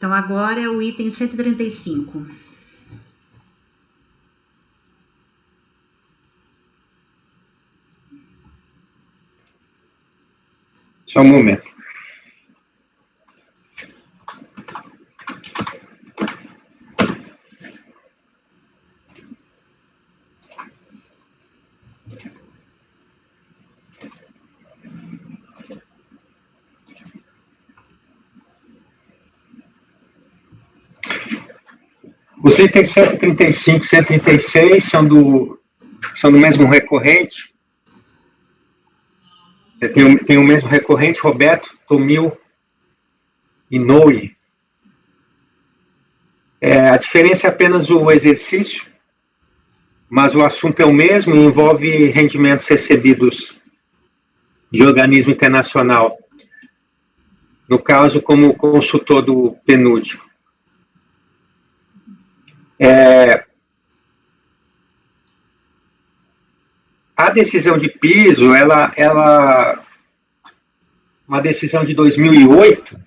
Então, agora é o item 135. Só um momento. Os itens 135 e 136 são do mesmo recorrente. Tem o mesmo recorrente, Roberto Tomil e Noe. A diferença é apenas o exercício, mas o assunto é o mesmo e envolve rendimentos recebidos de organismo internacional. No caso, como consultor do PNUD. A decisão de piso, uma decisão de 2008,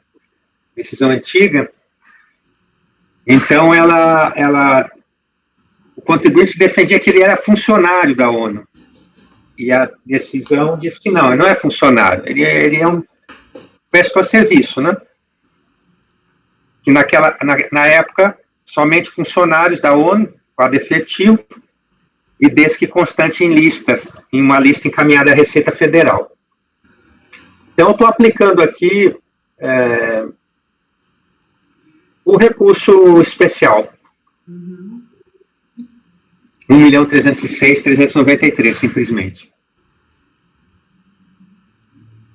decisão antiga, então o contribuinte defendia que ele era funcionário da ONU. E a decisão disse que não, ele não é funcionário, ele é um prestou serviço, né? Que na época, somente funcionários da ONU, quadro efetivo, e desde que constante em uma lista encaminhada à Receita Federal. Então, eu estou aplicando aqui o recurso especial. 1.306.393, simplesmente.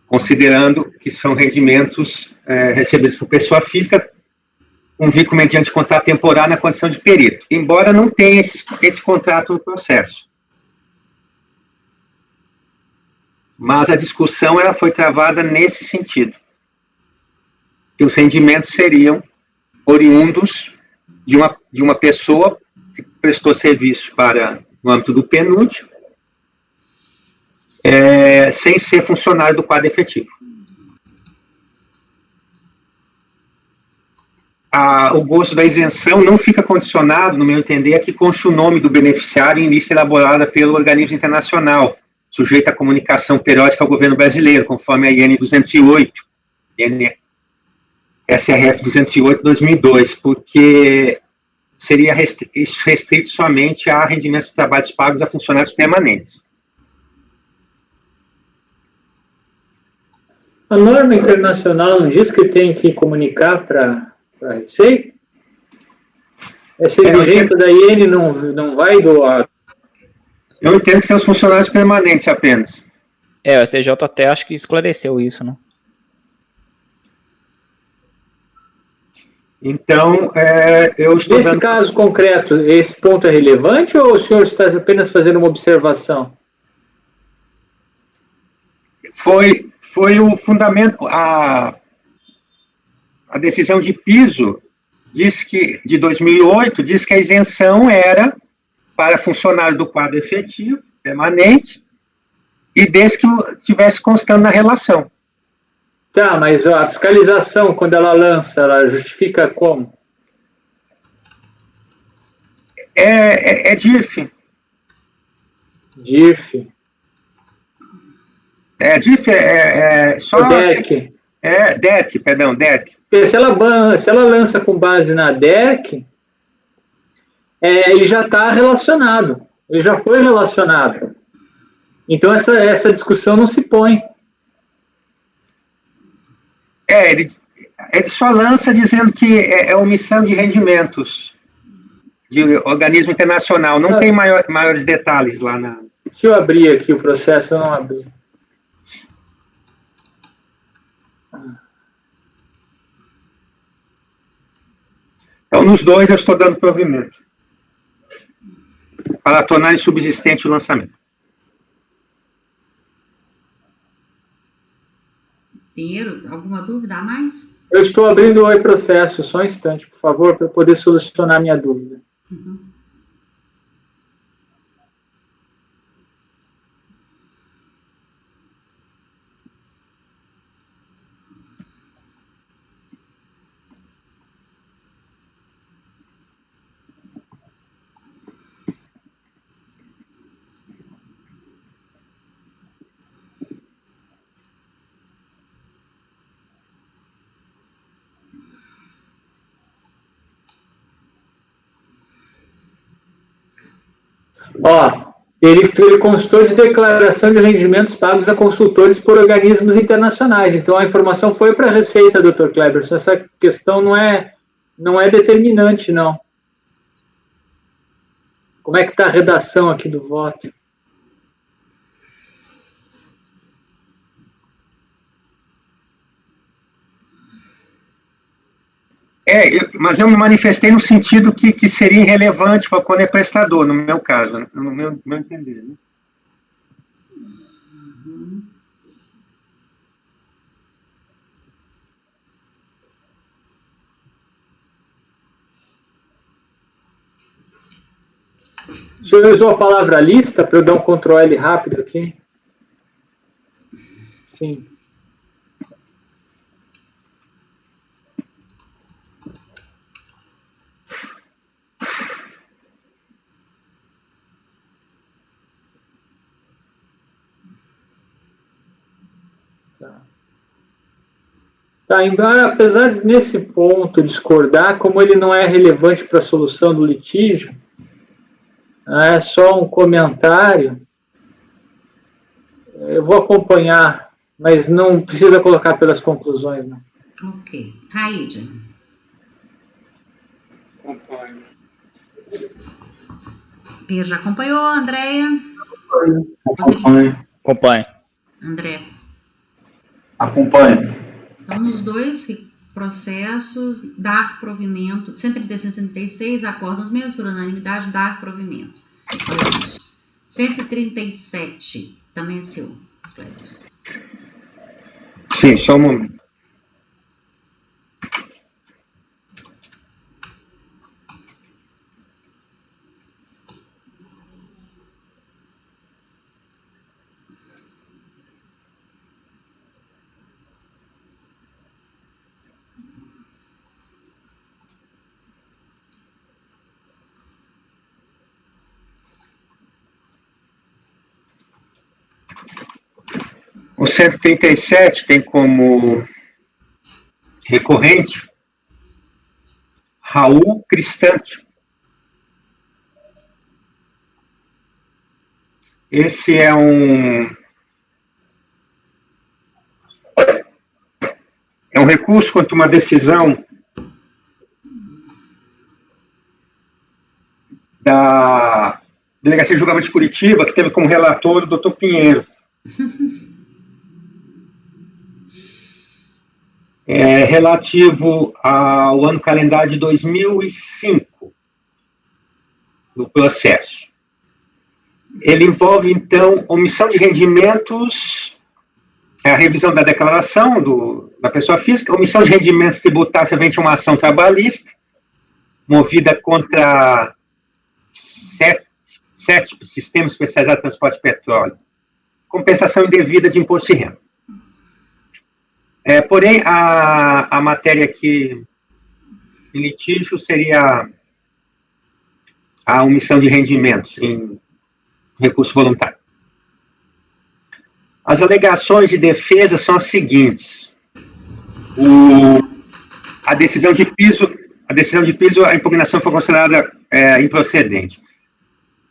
Considerando que são rendimentos recebidos por pessoa física com vínculo mediante contrato temporário na condição de perito, embora não tenha esse contrato no processo. Mas a discussão foi travada nesse sentido, que os rendimentos seriam oriundos de uma pessoa que prestou serviço no âmbito do PNUD, sem ser funcionário do quadro efetivo. O gozo da isenção não fica condicionado, no meu entender, a que conste o nome do beneficiário em lista elaborada pelo organismo internacional, sujeito à comunicação periódica ao governo brasileiro, conforme a IN 208, SRF 208/2002, porque seria restrito somente a rendimentos de trabalhos pagos a funcionários permanentes. A norma internacional não diz que tem que comunicar para a Receita? Essa exigência da IN não vai doar? Eu entendo que são os funcionários permanentes apenas. O STJ até acho que esclareceu isso, né? Então, eu estou Nesse caso concreto, esse ponto é relevante ou o senhor está apenas fazendo uma observação? Foi o fundamento, a decisão de piso de 2008 diz que a isenção era para funcionário do quadro efetivo, permanente, e desde que estivesse constando na relação. Tá, mas a fiscalização, quando ela lança, ela justifica como? É DIRF. DIRF. DIRF só... DERC. DERC, perdão, DERC. Se ela lança com base na DERC, ele já está relacionado, ele já foi relacionado. Então, essa discussão não se põe. Ele só lança dizendo que é omissão de rendimentos de organismo internacional. Não tem maiores detalhes lá na... Deixa eu abrir aqui o processo, eu não abri. Então, nos dois, eu estou dando provimento para tornar insubsistente o lançamento. Pinheiro, alguma dúvida a mais? Eu estou abrindo o processo, só um instante, por favor, para eu poder solucionar a minha dúvida. Ó, ele constou de declaração de rendimentos pagos a consultores por organismos internacionais. Então, a informação foi para a Receita, Dr. Kleberson. Essa questão não é determinante, não. Como é que está a redação aqui do voto? Mas eu me manifestei no sentido que seria irrelevante para quando é prestador, no meu caso, no meu entender. Né? O senhor usou a palavra lista para eu dar um Ctrl L rápido aqui? Sim. Tá, embora, apesar de nesse ponto discordar, como ele não é relevante para a solução do litígio, é só um comentário, eu vou acompanhar, mas não precisa colocar pelas conclusões, né? Ok. Raíde. Acompanho. Pia já acompanhou, Andréia? Acompanho. André. Acompanho. Então, nos dois processos, dar provimento, 166 acordam os mesmos, por unanimidade, dar provimento. 137, também é seu, Cleberson. Sim, só um momento. O 137 tem como recorrente Raul Cristante. Esse é um recurso contra uma decisão da Delegacia de Julgamento de Curitiba, que teve como relator o Dr. Pinheiro. Relativo ao ano calendário de 2005, do processo. Ele envolve, então, omissão de rendimentos, a revisão da declaração da pessoa física, omissão de rendimentos tributários referente a uma ação trabalhista, movida contra sete sistemas especializados de transporte de petróleo, compensação indevida de imposto de renda. Porém, a matéria aqui em litígio seria a omissão de rendimentos em recurso voluntário. As alegações de defesa são as seguintes. A decisão de piso, a impugnação foi considerada improcedente.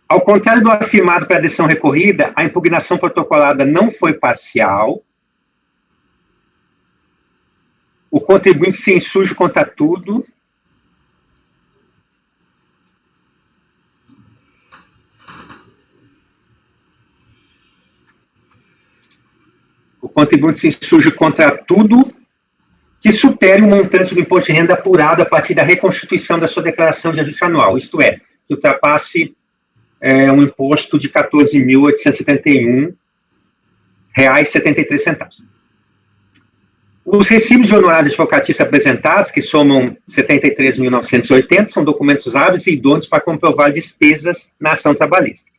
Ao contrário do afirmado para a decisão recorrida, a impugnação protocolada não foi parcial. O contribuinte se insurge contra tudo. O contribuinte se insurge contra tudo que supere o montante do imposto de renda apurado a partir da reconstituição da sua declaração de ajuste anual, isto é, que ultrapasse um imposto de R$ 14.871,73. Os recibos de honorários advocatícios apresentados, que somam 73.980, são documentos hábeis e idôneos para comprovar despesas na ação trabalhista.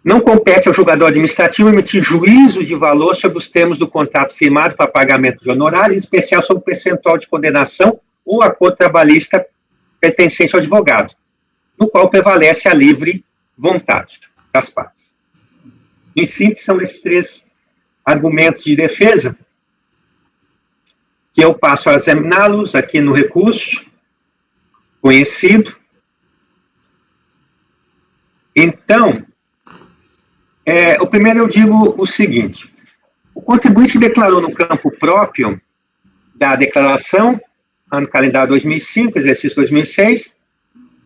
Não compete ao julgador administrativo emitir juízo de valor sobre os termos do contrato firmado para pagamento de honorários, em especial sobre o percentual de condenação ou acordo trabalhista pertencente ao advogado, no qual prevalece a livre vontade das partes. Em síntese, são esses três argumentos de defesa, que eu passo a examiná-los aqui no recurso conhecido. Então, o primeiro eu digo o seguinte: o contribuinte declarou no campo próprio da declaração, ano calendário 2005, exercício 2006,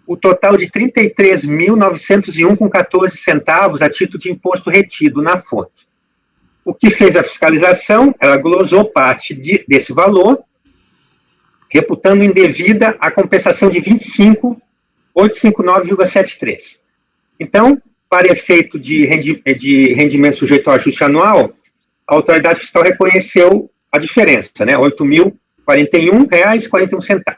o total de R$ 33.901,14 a título de imposto retido na fonte. O que fez a fiscalização? Ela glosou parte desse valor, reputando indevida a compensação de 25.859,73. Então, para efeito de rendimento sujeito ao ajuste anual, a autoridade fiscal reconheceu a diferença, né? R$ 8.041,41.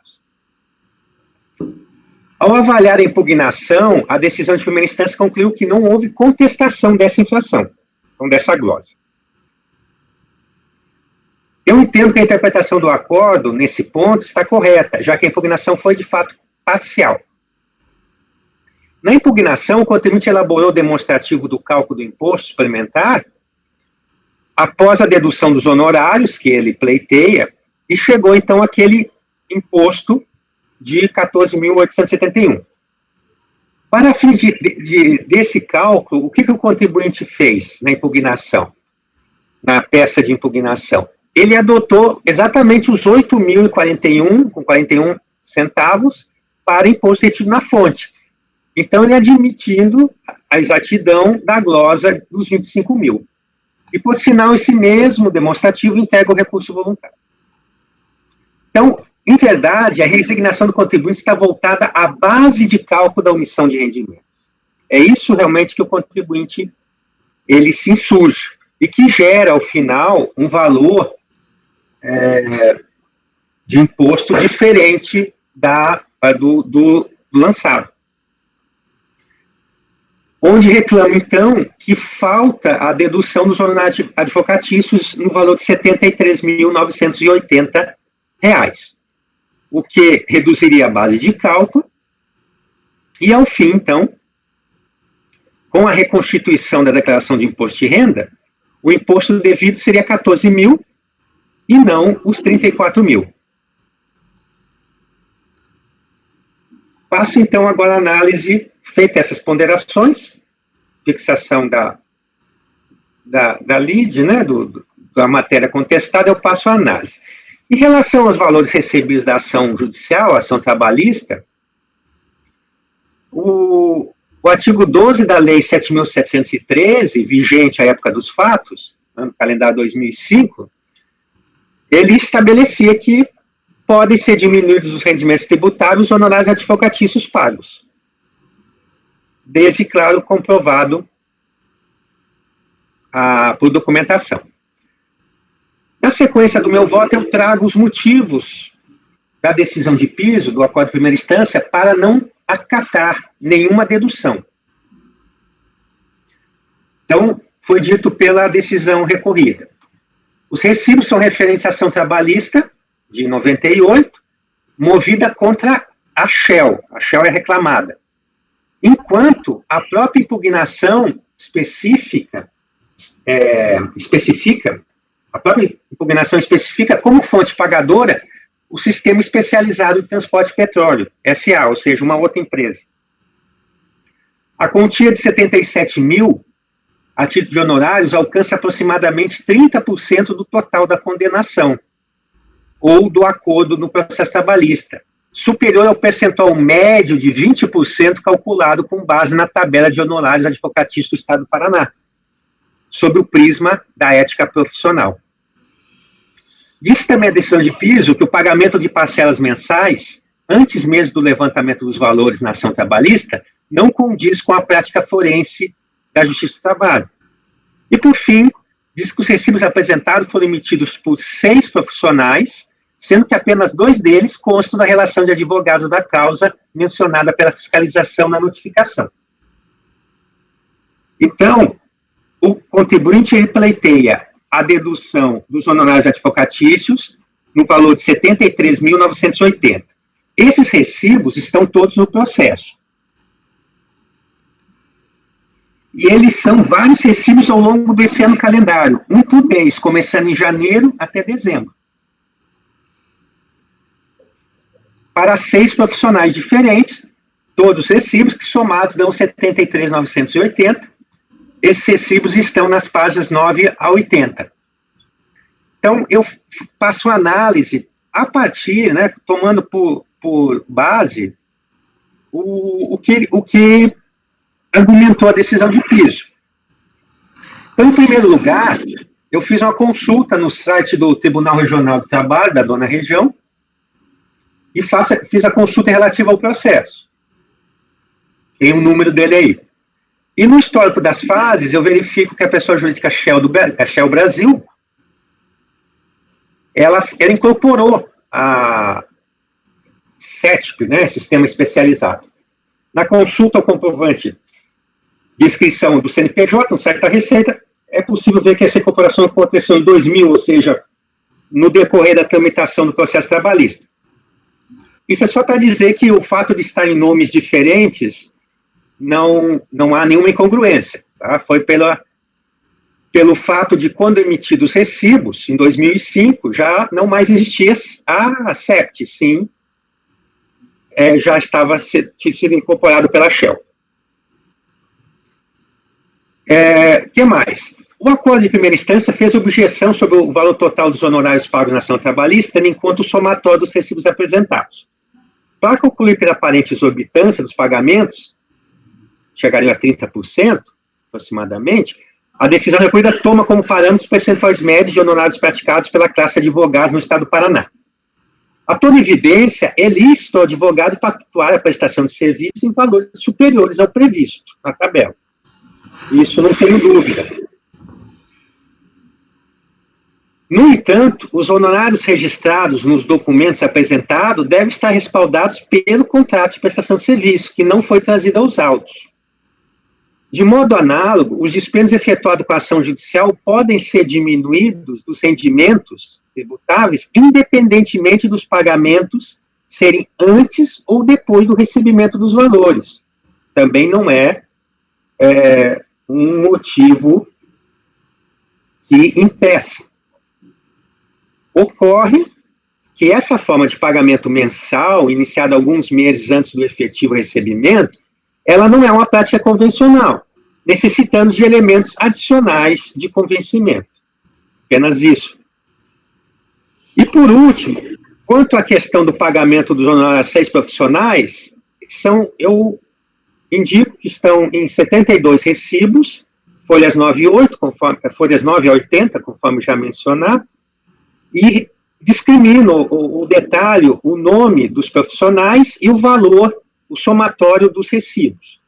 Ao avaliar a impugnação, a decisão de primeira instância concluiu que não houve contestação dessa inflação, então dessa glosa. Eu entendo que a interpretação do acordo, nesse ponto, está correta, já que a impugnação foi, de fato, parcial. Na impugnação, o contribuinte elaborou o demonstrativo do cálculo do imposto suplementar após a dedução dos honorários que ele pleiteia e chegou, então, àquele imposto de R$ 14.871. Para fins desse cálculo, o que o contribuinte fez na impugnação, na peça de impugnação? Ele adotou exatamente os R$ 8.041,41 para imposto retido na fonte. Então, ele admitindo a exatidão da glosa dos 25 mil. E, por sinal, esse mesmo demonstrativo integra o recurso voluntário. Então, em verdade, a resignação do contribuinte está voltada à base de cálculo da omissão de rendimentos. É isso realmente que o contribuinte ele se insurge e que gera, ao final, um valor de imposto diferente do lançado. Onde reclama, então, que falta a dedução dos honorários advocatícios no valor de R$ 73.980, o que reduziria a base de cálculo, e, ao fim, então, com a reconstituição da declaração de imposto de renda, o imposto devido seria 14 mil e não os 34 mil. Passo, então, agora a análise, feita essas ponderações, fixação da lide, né, da matéria contestada, eu passo a análise. Em relação aos valores recebidos da ação judicial, ação trabalhista, o artigo 12 da Lei 7.713, vigente à época dos fatos, no calendário 2005, ele estabelecia que podem ser diminuídos os rendimentos tributários os honorários advocatícios pagos, desde, claro, comprovado por documentação. Na sequência do meu voto, eu trago os motivos da decisão de piso, do acordo de primeira instância, para não acatar nenhuma dedução. Então, foi dito pela decisão recorrida. Os recibos são referentes à ação trabalhista, de 98, movida contra a Shell. A Shell é reclamada. Enquanto a própria impugnação especifica como fonte pagadora o Sistema Especializado de Transporte de Petróleo, SA, ou seja, uma outra empresa. A quantia de 77 mil, a título de honorários, alcança aproximadamente 30% do total da condenação, ou do acordo no processo trabalhista, superior ao percentual médio de 20% calculado com base na tabela de honorários advocatícios do Estado do Paraná, sob o prisma da ética profissional. Diz também a decisão de piso que o pagamento de parcelas mensais, antes mesmo do levantamento dos valores na ação trabalhista, não condiz com a prática forense da Justiça do Trabalho. E, por fim, diz que os recibos apresentados foram emitidos por 6 profissionais, sendo que apenas 2 deles constam da relação de advogados da causa mencionada pela fiscalização na notificação. Então, o contribuinte ele pleiteia a dedução dos honorários advocatícios no valor de R$ 73.980. Esses recibos estão todos no processo. E eles são vários recibos ao longo desse ano calendário, um por mês, começando em janeiro até dezembro. Para 6 profissionais diferentes, todos os recibos, que somados dão 73.980. Esses recibos estão nas páginas 9 a 80. Então, eu faço uma análise a partir, né, tomando por base o que argumentou a decisão de piso. Então, em primeiro lugar, eu fiz uma consulta no site do Tribunal Regional do Trabalho, da Dona Região, e fiz a consulta relativa ao processo. Tem o número dele aí. E no histórico das fases, eu verifico que a pessoa jurídica Shell Brasil, ela incorporou a CETP, né, Sistema Especializado. Na consulta ao comprovante de inscrição do CNPJ, no site da Receita, é possível ver que essa incorporação aconteceu em 2000, ou seja, no decorrer da tramitação do processo trabalhista. Isso é só para dizer que o fato de estar em nomes diferentes não há nenhuma incongruência. Tá? Foi pelo fato de, quando emitidos os recibos, em 2005, já não mais existia a CEPT, sim, já estava sido incorporado pela Shell. Que mais? O acordo de primeira instância fez objeção sobre o valor total dos honorários pagos na ação trabalhista, tendo em conta o somatório dos recibos apresentados. Para concluir pela aparente exorbitância dos pagamentos, chegariam a 30%, aproximadamente, a decisão recolhida toma como parâmetros os percentuais médios de honorários praticados pela classe de advogados no Estado do Paraná. A toda evidência, é lícito ao advogado pactuar a prestação de serviço em valores superiores ao previsto na tabela. Isso não tenho dúvida. No entanto, os honorários registrados nos documentos apresentados devem estar respaldados pelo contrato de prestação de serviço, que não foi trazido aos autos. De modo análogo, os dispêndios efetuados com a ação judicial podem ser diminuídos dos rendimentos tributáveis, independentemente dos pagamentos serem antes ou depois do recebimento dos valores. Também não é um motivo que impeça. Ocorre que essa forma de pagamento mensal, iniciada alguns meses antes do efetivo recebimento, ela não é uma prática convencional, necessitando de elementos adicionais de convencimento. Apenas isso. E, por último, quanto à questão do pagamento dos honorários a 6 profissionais, eu indico que estão em 72 recibos, folhas 9 e 8, folhas 9 a 80, conforme já mencionado, e discrimino o detalhe, o nome dos profissionais e o valor, o somatório dos recibos,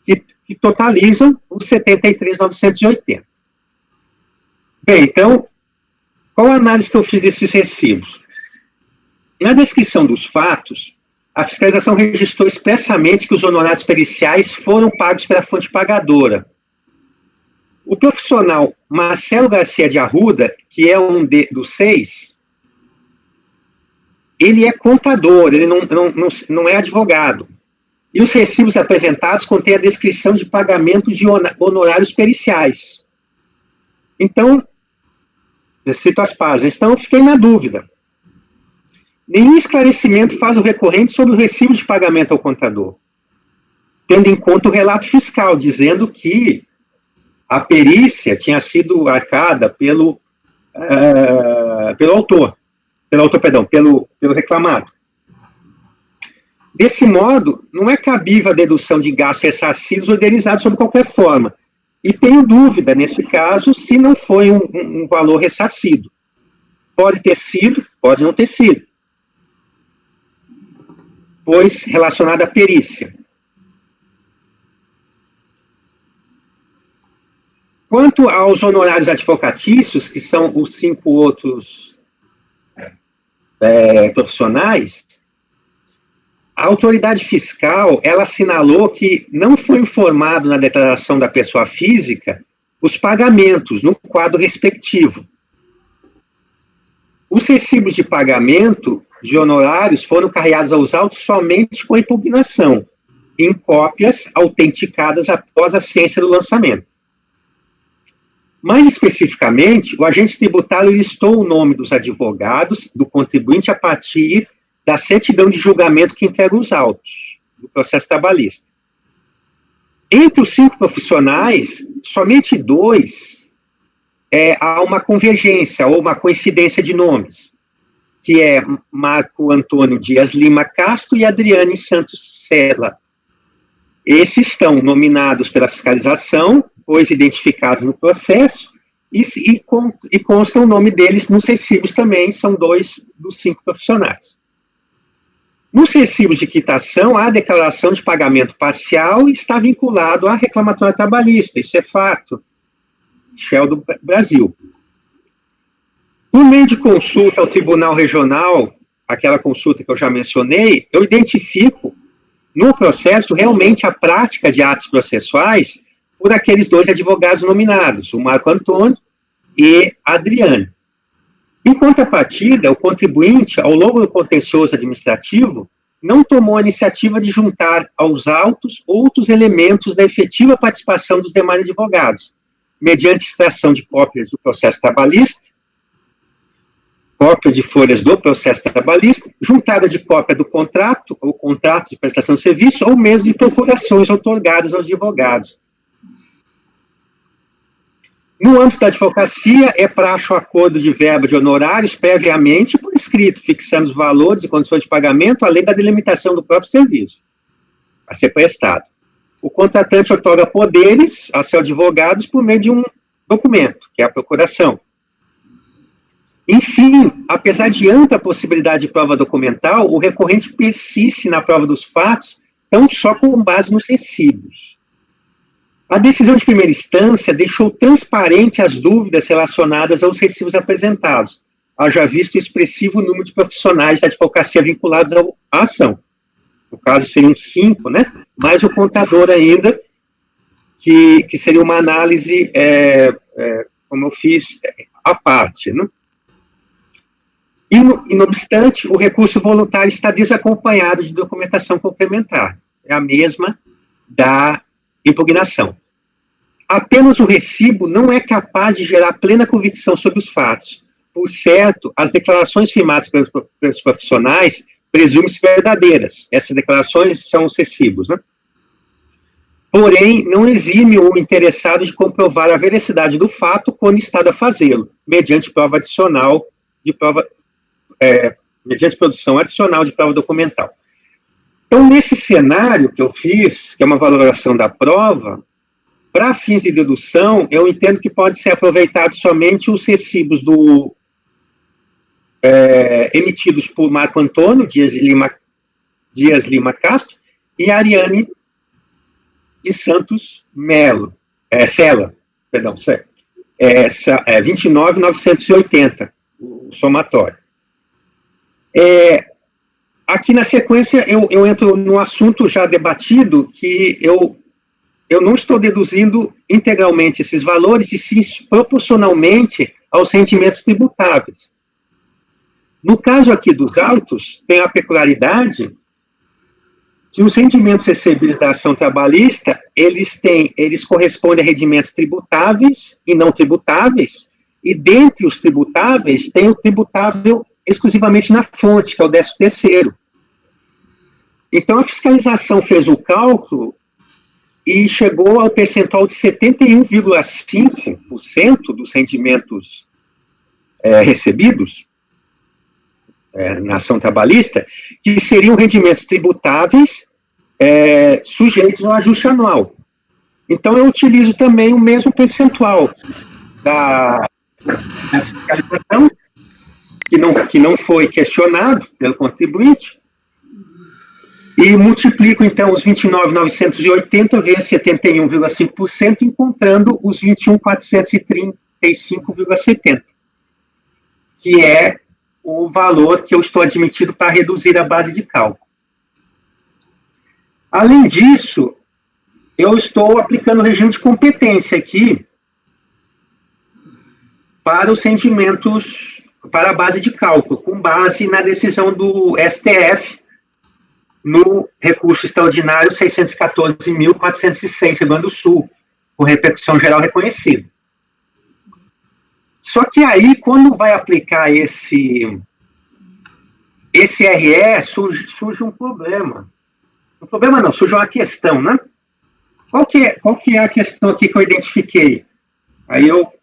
que totalizam os 73.980. Bem, então, qual a análise que eu fiz desses recibos? Na descrição dos fatos, a fiscalização registrou expressamente que os honorários periciais foram pagos pela fonte pagadora. O profissional Marcelo Garcia de Arruda, que é um dos 6, ele é contador, ele não é advogado. E os recibos apresentados contêm a descrição de pagamento de honorários periciais. Então, eu cito as páginas, então eu fiquei na dúvida. Nenhum esclarecimento faz o recorrente sobre o recibo de pagamento ao contador, tendo em conta o relato fiscal, dizendo que a perícia tinha sido arcada pelo reclamado. Desse modo, não é cabível a dedução de gastos ressarcidos ou indenizados sob qualquer forma. E tenho dúvida, nesse caso, se não foi um valor ressarcido. Pode ter sido, pode não ter sido, pois relacionado à perícia. Quanto aos honorários advocatícios, que são os 5 outros profissionais, a autoridade fiscal, ela assinalou que não foi informado na declaração da pessoa física os pagamentos no quadro respectivo. Os recibos de pagamento de honorários foram carregados aos autos somente com impugnação, em cópias autenticadas após a ciência do lançamento. Mais especificamente, o agente tributário listou o nome dos advogados do contribuinte a partir da certidão de julgamento que entrega os autos do processo trabalhista. Entre os 5 profissionais, somente 2 há uma convergência ou uma coincidência de nomes, que é Marco Antônio Dias Lima Castro e Adriane Santos Sela. Esses estão nominados pela fiscalização, pois identificados no processo, e consta o nome deles nos recibos também, são 2 dos 5 profissionais. Nos recibos de quitação, a declaração de pagamento parcial está vinculado à reclamatória trabalhista, isso é fato, Shell do Brasil. Por meio de consulta ao Tribunal Regional, aquela consulta que eu já mencionei, eu identifico no processo realmente a prática de atos processuais por aqueles 2 advogados nominados, o Marco Antônio e a Adriane. Em contrapartida, o contribuinte, ao longo do contencioso administrativo, não tomou a iniciativa de juntar aos autos outros elementos da efetiva participação dos demais advogados, mediante extração de cópias do processo trabalhista, cópias de folhas do processo trabalhista, juntada de cópia do contrato, ou contrato de prestação de serviço, ou mesmo de procurações outorgadas aos advogados. No âmbito da advocacia, é praxe o acordo de verba de honorários previamente por escrito, fixando os valores e condições de pagamento, além da delimitação do próprio serviço a ser prestado. O contratante outorga poderes a seus advogados por meio de um documento, que é a procuração. Enfim, apesar de ampla possibilidade de prova documental, o recorrente persiste na prova dos fatos, tão só com base nos recibos. A decisão de primeira instância deixou transparente as dúvidas relacionadas aos recibos apresentados, haja visto o expressivo número de profissionais da advocacia vinculados à ação. No caso, seriam 5, né? Mais o contador ainda, que seria uma análise, como eu fiz, à parte, né? E, não obstante, o recurso voluntário está desacompanhado de documentação complementar. É a mesma da impugnação. Apenas o recibo não é capaz de gerar plena convicção sobre os fatos. Por certo, as declarações firmadas pelos profissionais presumem-se verdadeiras. Essas declarações são os recibos, né? Porém, não exime o interessado de comprovar a veracidade do fato quando está a fazê-lo, mediante prova adicional de prova, mediante produção adicional de prova documental. Então, nesse cenário que eu fiz, que é uma valoração da prova, para fins de dedução, eu entendo que pode ser aproveitado somente os recibos emitidos por Marco Antônio Dias Lima Castro e Ariane de Santos Sela, 29.980, o somatório. Aqui na sequência, eu entro no assunto já debatido, que eu não estou deduzindo integralmente esses valores, e sim proporcionalmente aos rendimentos tributáveis. No caso aqui dos autos, tem a peculiaridade que os rendimentos recebidos da ação trabalhista, eles correspondem a rendimentos tributáveis e não tributáveis, e dentre os tributáveis, tem o tributável exclusivamente na fonte, que é o 13º. Então, a fiscalização fez o cálculo e chegou ao percentual de 71,5% dos rendimentos recebidos na ação trabalhista, que seriam rendimentos tributáveis sujeitos ao ajuste anual. Então, eu utilizo também o mesmo percentual da fiscalização, que não foi questionado pelo contribuinte, e multiplico, então, os 29.980 vezes 71,5%, encontrando os 21.435,70, que é o valor que eu estou admitido para reduzir a base de cálculo. Além disso, eu estou aplicando o regime de competência aqui para os rendimentos, para a base de cálculo, com base na decisão do STF, no recurso extraordinário 614.406, Rio Grande do Sul, com repercussão geral reconhecida. Só que aí, quando vai aplicar esse RE, surge um problema. O problema não, surgiu uma questão, né? Qual que é a questão aqui que eu identifiquei? Aí eu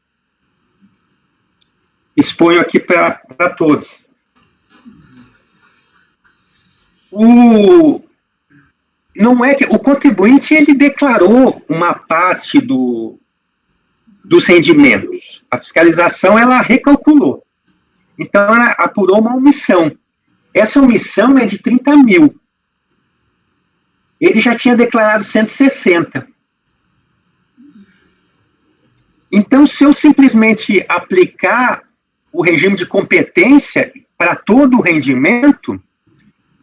exponho aqui para todos. Não é que o contribuinte ele declarou uma parte dos rendimentos. A fiscalização ela recalculou. Então ela apurou uma omissão. Essa omissão é de 30 mil. Ele já tinha declarado 160. Então, se eu simplesmente aplicar o regime de competência para todo o rendimento,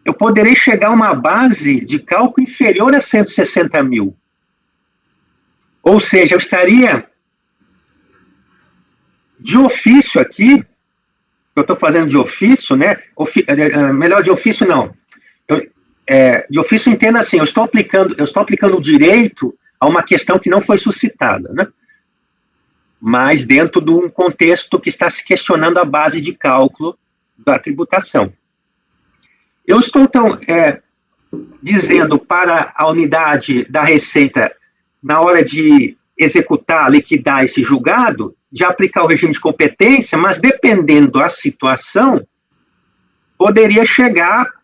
eu poderei chegar a uma base de cálculo inferior a 160 mil. Ou seja, eu estaria de ofício aqui, eu estou fazendo de ofício, né? Melhor de ofício não. De ofício entenda assim, eu estou aplicando o direito a uma questão que não foi suscitada, né? Mas dentro de um contexto que está se questionando a base de cálculo da tributação. Eu estou, então, dizendo para a unidade da Receita, na hora de executar, liquidar esse julgado, de aplicar o regime de competência, mas dependendo da situação, poderia chegar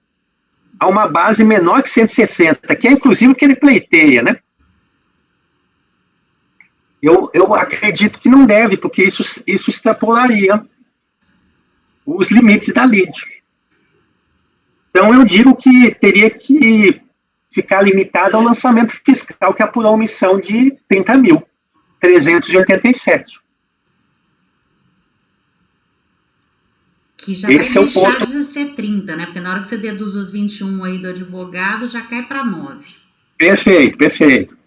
a uma base menor que 160, que é inclusive o que ele pleiteia, né? Eu acredito que não deve, porque isso extrapolaria os limites da LID. Então, eu digo que teria que ficar limitado ao lançamento fiscal, que apurou a omissão de 30.387. Que já vai deixar de ser 30, né? Porque na hora que você deduz os 21 aí do advogado, já cai para 9. Perfeito.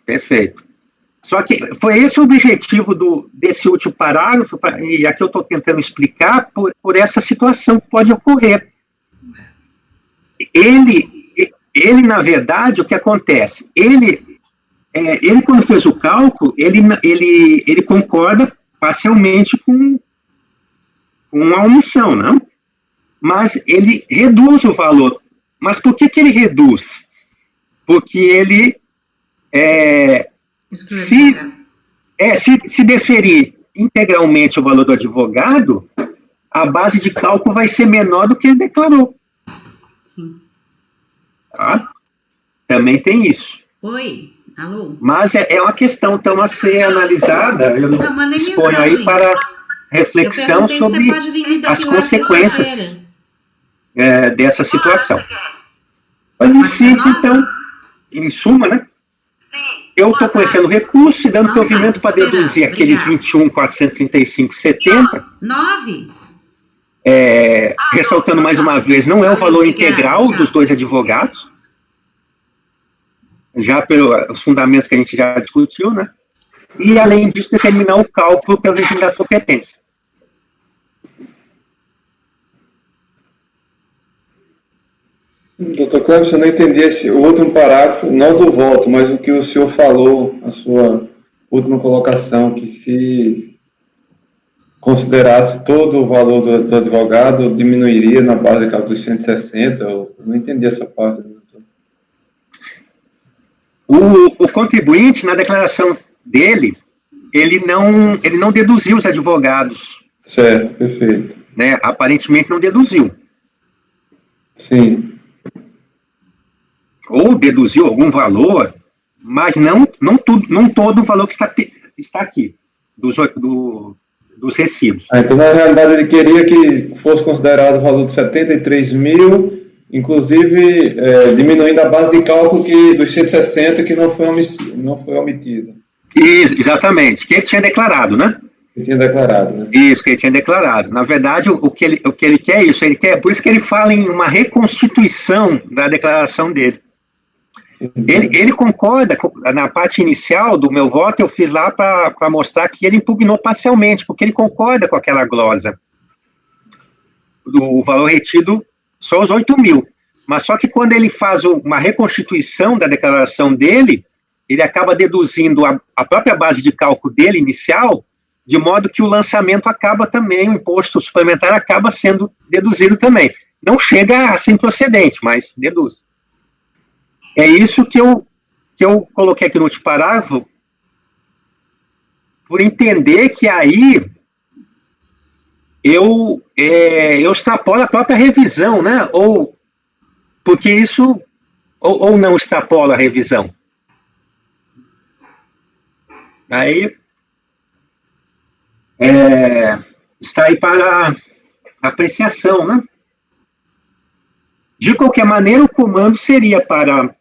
Só que foi esse o objetivo desse último parágrafo, e aqui eu estou tentando explicar por essa situação que pode ocorrer. Ele, na verdade, o que acontece? Ele quando fez o cálculo, ele concorda parcialmente com a omissão, não? Mas ele reduz o valor. Mas por que ele reduz? Porque ele se deferir integralmente o valor do advogado, a base de cálculo vai ser menor do que ele declarou. Sim. Tá? Também tem isso. Oi, alô? Mas é uma questão, então, a ser analisada. Eu exponho aí para reflexão sobre as consequências dessa situação. Mas, em síntese, então, em suma, né? Eu estou conhecendo o recurso e dando provimento para deduzir aqueles 21.435,70. 9? Ressaltando mais uma vez, não é o valor integral dos dois advogados, já pelos fundamentos que a gente já discutiu, né? E, além disso, determinar o cálculo pelo regime da competência. Doutor Cleber, eu não entendi esse último parágrafo, não do voto, mas o que o senhor falou, a sua última colocação, que se considerasse todo o valor do advogado, diminuiria na base de cálculo dos 160, eu não entendi essa parte. Doutor. O contribuinte, na declaração dele, ele não deduziu os advogados. Certo, perfeito. Né? Aparentemente não deduziu. Sim. Ou deduziu algum valor, mas não todo o valor que está aqui, dos recibos. Então, na realidade, ele queria que fosse considerado o valor de 73 mil, inclusive diminuindo a base de cálculo dos 160 que não foi omitida. Isso, exatamente, que ele tinha declarado, né? Ele tinha declarado, né? Isso, que ele tinha declarado. Na verdade, o que ele quer é isso, por isso que ele fala em uma reconstituição da declaração dele. Ele concorda, na parte inicial do meu voto, eu fiz lá para mostrar que ele impugnou parcialmente, porque ele concorda com aquela glosa. O valor retido só os 8 mil. Mas só que quando ele faz uma reconstituição da declaração dele, ele acaba deduzindo a própria base de cálculo dele inicial, de modo que o lançamento acaba também, o imposto suplementar acaba sendo deduzido também. Não chega a ser improcedente, mas deduz. É isso que eu coloquei aqui no último parágrafo, por entender que aí eu extrapolo a própria revisão, né? Ou porque isso ou não extrapola a revisão. Aí está aí para apreciação, né? De qualquer maneira, o comando seria para...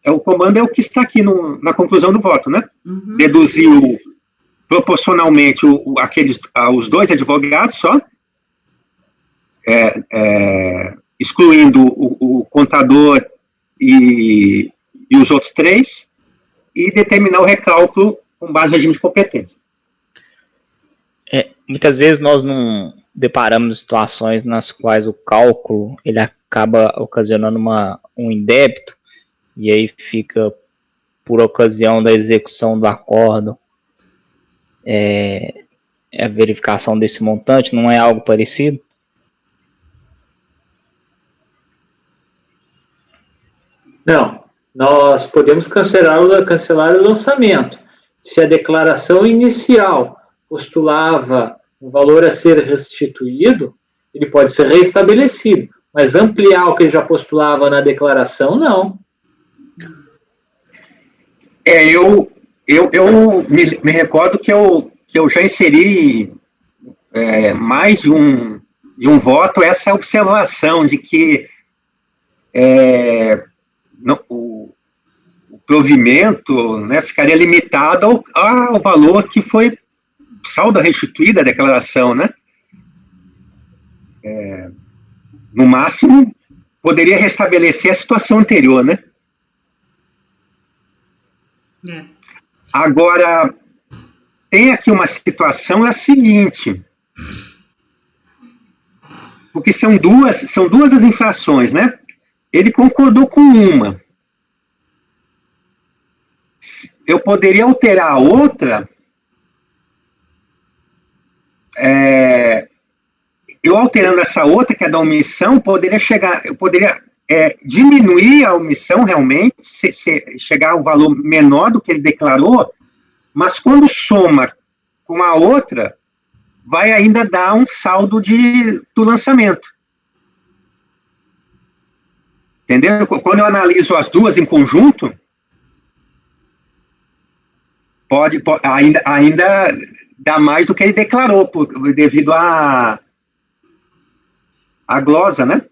O comando é o que está aqui na conclusão do voto, né? Uhum. Deduziu proporcionalmente os dois advogados só, excluindo o contador e os outros 3, e determinar o recálculo com base no regime de competência. Muitas vezes nós não deparamos situações nas quais o cálculo ele acaba ocasionando um indébito, e aí fica por ocasião da execução do acordo a verificação desse montante. Não é algo parecido? Não, nós podemos cancelar o lançamento. Se a declaração inicial postulava um valor a ser restituído, ele pode ser reestabelecido, mas ampliar o que ele já postulava na declaração, não. Eu me recordo que eu já inseri mais de um voto essa observação de que o provimento, né, ficaria limitado ao valor que foi saldo restituído da declaração, né? No máximo, poderia restabelecer a situação anterior, né? Agora, tem aqui uma situação, é a seguinte, porque são duas as infrações, né? Ele concordou com uma. Eu poderia alterar a outra, eu alterando essa outra, que é da omissão, eu poderia diminuir a omissão realmente, chegar ao valor menor do que ele declarou, mas quando soma com a outra, vai ainda dar um saldo do lançamento. Entendeu? Quando eu analiso as duas em conjunto, pode ainda dar mais do que ele declarou, devido à glosa, né?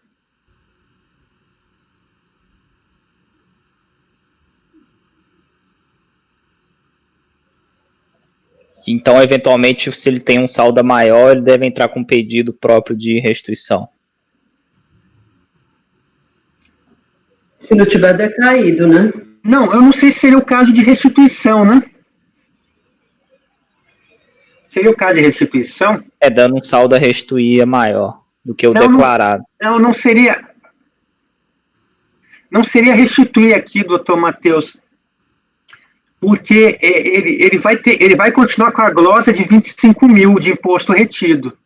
Então, eventualmente, se ele tem um saldo maior, ele deve entrar com um pedido próprio de restituição. Se não tiver decaído, né? Não, eu não sei se seria o caso de restituição, né? Seria o caso de restituição? Dando um saldo a restituir maior do que o declarado. Não seria... Não seria restituir aqui, doutor Matheus, porque ele vai continuar com a glosa de 25 mil de imposto retido.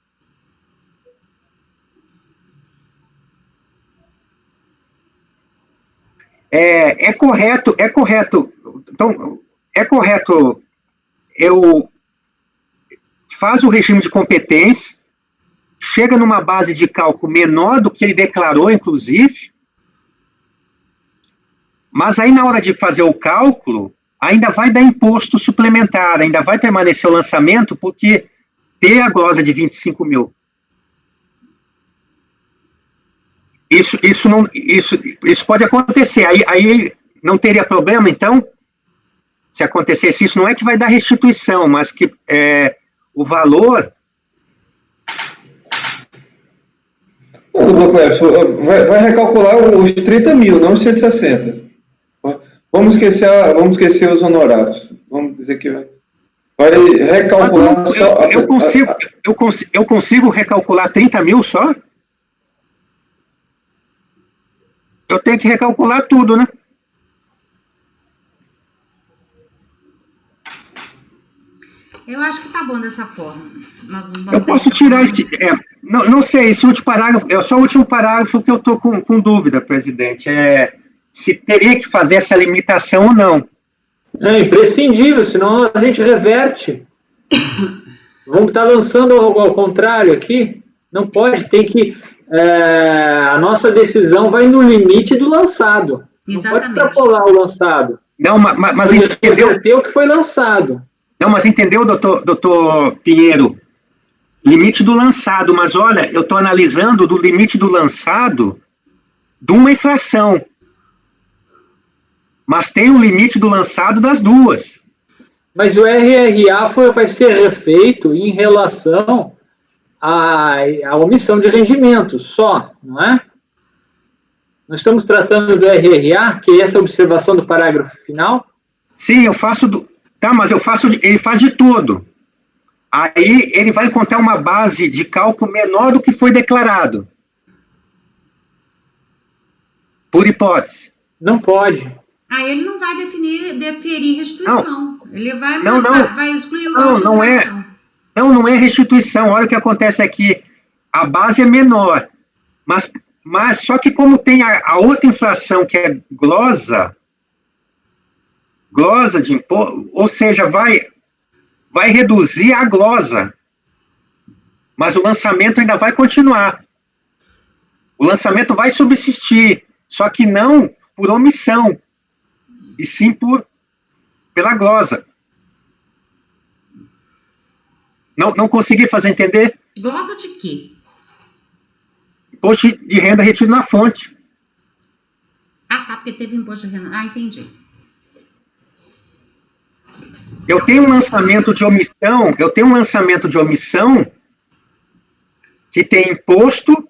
É correto. Então, é correto. Eu faço o regime de competência, chega numa base de cálculo menor do que ele declarou, inclusive, mas aí na hora de fazer o cálculo, ainda vai dar imposto suplementar, ainda vai permanecer o lançamento, porque tem a glosa de 25 mil. Isso pode acontecer. Aí não teria problema, então, se acontecesse isso, não é que vai dar restituição, mas que o valor... Doutor Clébio, vai recalcular os 30 mil, não os 160. Vamos esquecer os honorários. Vamos dizer que vai recalcular só... Eu consigo recalcular 30 mil só? Eu tenho que recalcular tudo, né? Eu acho que tá bom dessa forma. Eu posso tirar esse... não sei, esse último parágrafo... É só o último parágrafo que eu estou com dúvida, presidente. se teria que fazer essa limitação ou não. É imprescindível, senão a gente reverte. Vamos estar lançando ao contrário aqui? Não pode, tem que... a nossa decisão vai no limite do lançado. Não pode extrapolar o lançado. Não, mas entendeu? O que foi lançado. Não, mas entendeu, doutor Pinheiro? Limite do lançado, mas olha, eu estou analisando do limite do lançado de uma infração. Mas tem o limite do lançado das duas. Mas o RRA vai ser refeito em relação à omissão de rendimentos só, não é? Nós estamos tratando do RRA, que é essa observação do parágrafo final? Sim, eu faço... mas ele faz de tudo. Aí ele vai encontrar uma base de cálculo menor do que foi declarado. Por hipótese. Não pode. Aí ele não vai deferir restituição. Não. Ele vai excluir o não é restituição. Olha o que acontece aqui. A base é menor. Mas só que como tem a outra infração, que é glosa de imposto, ou seja, vai reduzir a glosa. Mas o lançamento ainda vai continuar. O lançamento vai subsistir, só que não por omissão, e sim pela glosa. Não consegui fazer entender? Glosa de quê? Imposto de renda retido na fonte. Ah, tá, porque teve imposto de renda. Ah, entendi. Eu tenho um lançamento de omissão que tem imposto,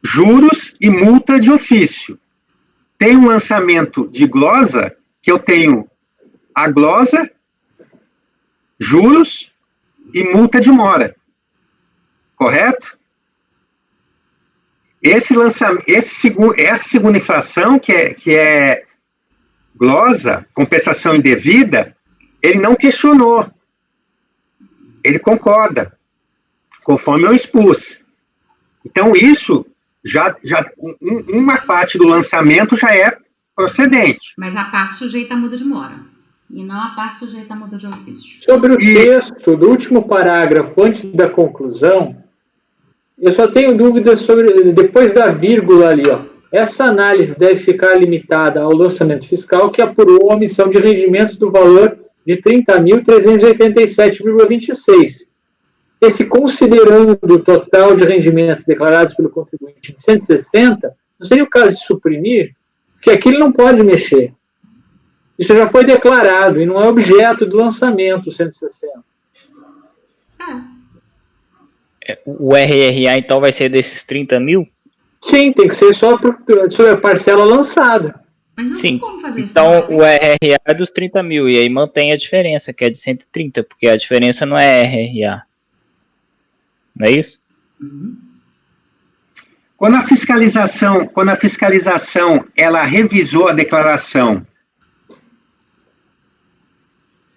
juros e multa de ofício. Tem um lançamento de glosa que eu tenho a glosa, juros e multa de mora. Correto? Essa segunda infração, que é glosa, compensação indevida, ele não questionou. Ele concorda, conforme eu expus. Então, isso, uma parte do lançamento já é procedente. Mas a parte sujeita à muda de mora, e não a parte sujeita à muda de ofício. Sobre o texto do último parágrafo, antes da conclusão, eu só tenho dúvidas sobre, depois da vírgula ali, ó. Essa análise deve ficar limitada ao lançamento fiscal que apurou a omissão de rendimentos do valor de 30.387,26. Esse considerando o total de rendimentos declarados pelo contribuinte de 160, não seria o caso de suprimir? Porque aquilo não pode mexer. Isso já foi declarado e não é objeto do lançamento 160. O RRA, então, vai ser desses 30 mil? Sim, tem que ser só sobre a parcela lançada. Mas não Sim. tem como fazer isso. Então, o RRA é dos 30 mil, e aí mantém a diferença, que é de 130, porque a diferença não é RRA. Não é isso? Uhum. Quando a fiscalização, ela revisou a declaração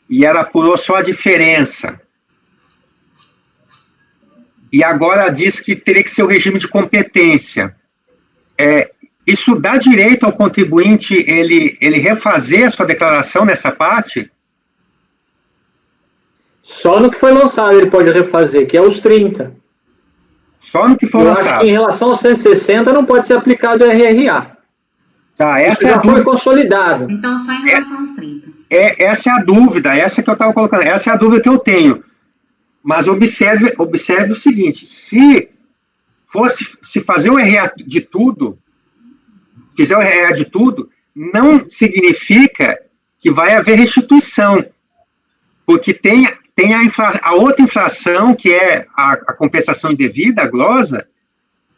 e ela apurou só a diferença, e agora diz que teria que ser o regime de competência, isso dá direito ao contribuinte ele refazer a sua declaração nessa parte? Só no que foi lançado ele pode refazer, que é os 30. Só no que foi lançado. Eu acho que em relação aos 160 não pode ser aplicado o RRA. Tá, essa já foi consolidado. Então, só em relação aos 30. Essa é a dúvida, essa que eu estava colocando, essa é a dúvida que eu tenho. Mas observe o seguinte, se fazer o RRA de tudo, fizer o RRA de tudo, não significa que vai haver restituição, porque tem a outra infração, que é a compensação indevida, a glosa,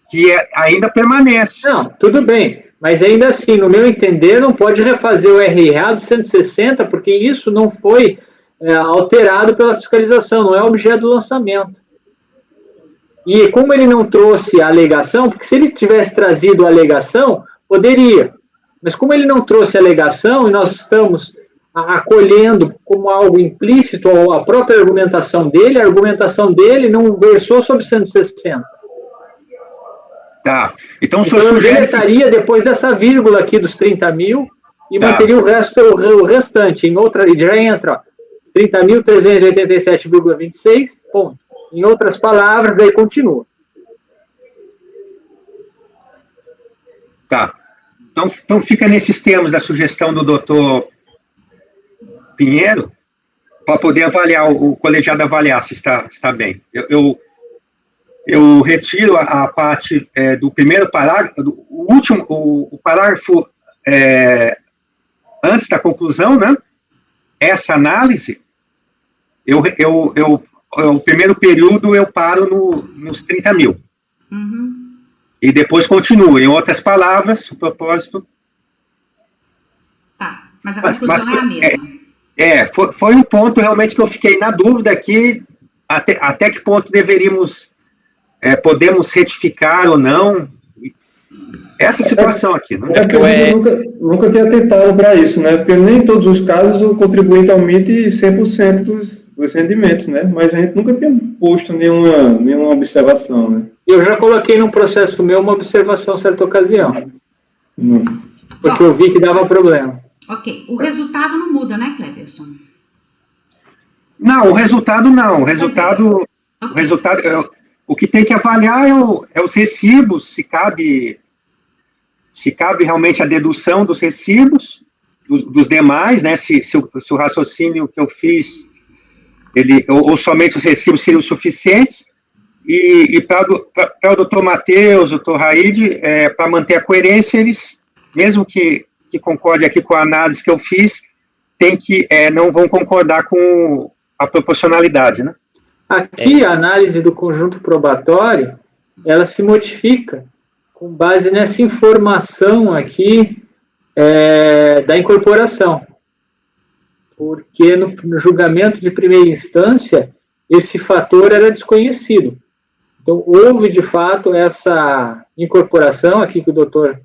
que ainda permanece. Não, tudo bem, mas ainda assim, no meu entender, não pode refazer o RRA de 160, porque isso não foi alterado pela fiscalização, não é objeto do lançamento. E como ele não trouxe a alegação, porque se ele tivesse trazido a alegação, poderia. Mas como ele não trouxe a alegação, e nós estamos acolhendo como algo implícito a própria argumentação dele, a argumentação dele não versou sobre 160. Tá. Então, Então eu deletaria depois dessa vírgula aqui dos 30 mil e manteria o restante em outra, e já entra, ó, 30.387,26, ponto. Em outras palavras, daí continua. Tá. Então fica nesses termos da sugestão do doutor Pinheiro, para poder avaliar, o colegiado avaliar se está bem. Eu retiro a parte do primeiro parágrafo, o parágrafo antes da conclusão, né? Essa análise, o primeiro período eu paro nos 30 mil. Uhum. E depois continuo. Em outras palavras, o propósito... Tá, mas a conclusão é a mesma. Foi um ponto realmente que eu fiquei na dúvida aqui, até que ponto podemos retificar ou não. Essa situação aqui. Né? É que eu nunca tinha tentado para isso, né? Porque nem em todos os casos o contribuinte omite 100% dos rendimentos, né? Mas a gente nunca tinha posto nenhuma observação, né? Eu já coloquei num processo meu uma observação em certa ocasião. Porque eu vi que dava problema. Ok. O resultado não muda, né, Cleverson? Não, o resultado não. O resultado, o que tem que avaliar é os recibos, se cabe realmente a dedução dos recibos, dos demais, né? Se o raciocínio que eu fiz, ou somente os recibos seriam suficientes. E para o doutor Matheus, doutor Raide, para manter a coerência, eles, mesmo que concorde aqui com a análise que eu fiz, não vão concordar com a proporcionalidade, né? Aqui, a análise do conjunto probatório, ela se modifica com base nessa informação aqui da incorporação. Porque no julgamento de primeira instância, esse fator era desconhecido. Então, houve, de fato, essa incorporação aqui que o doutor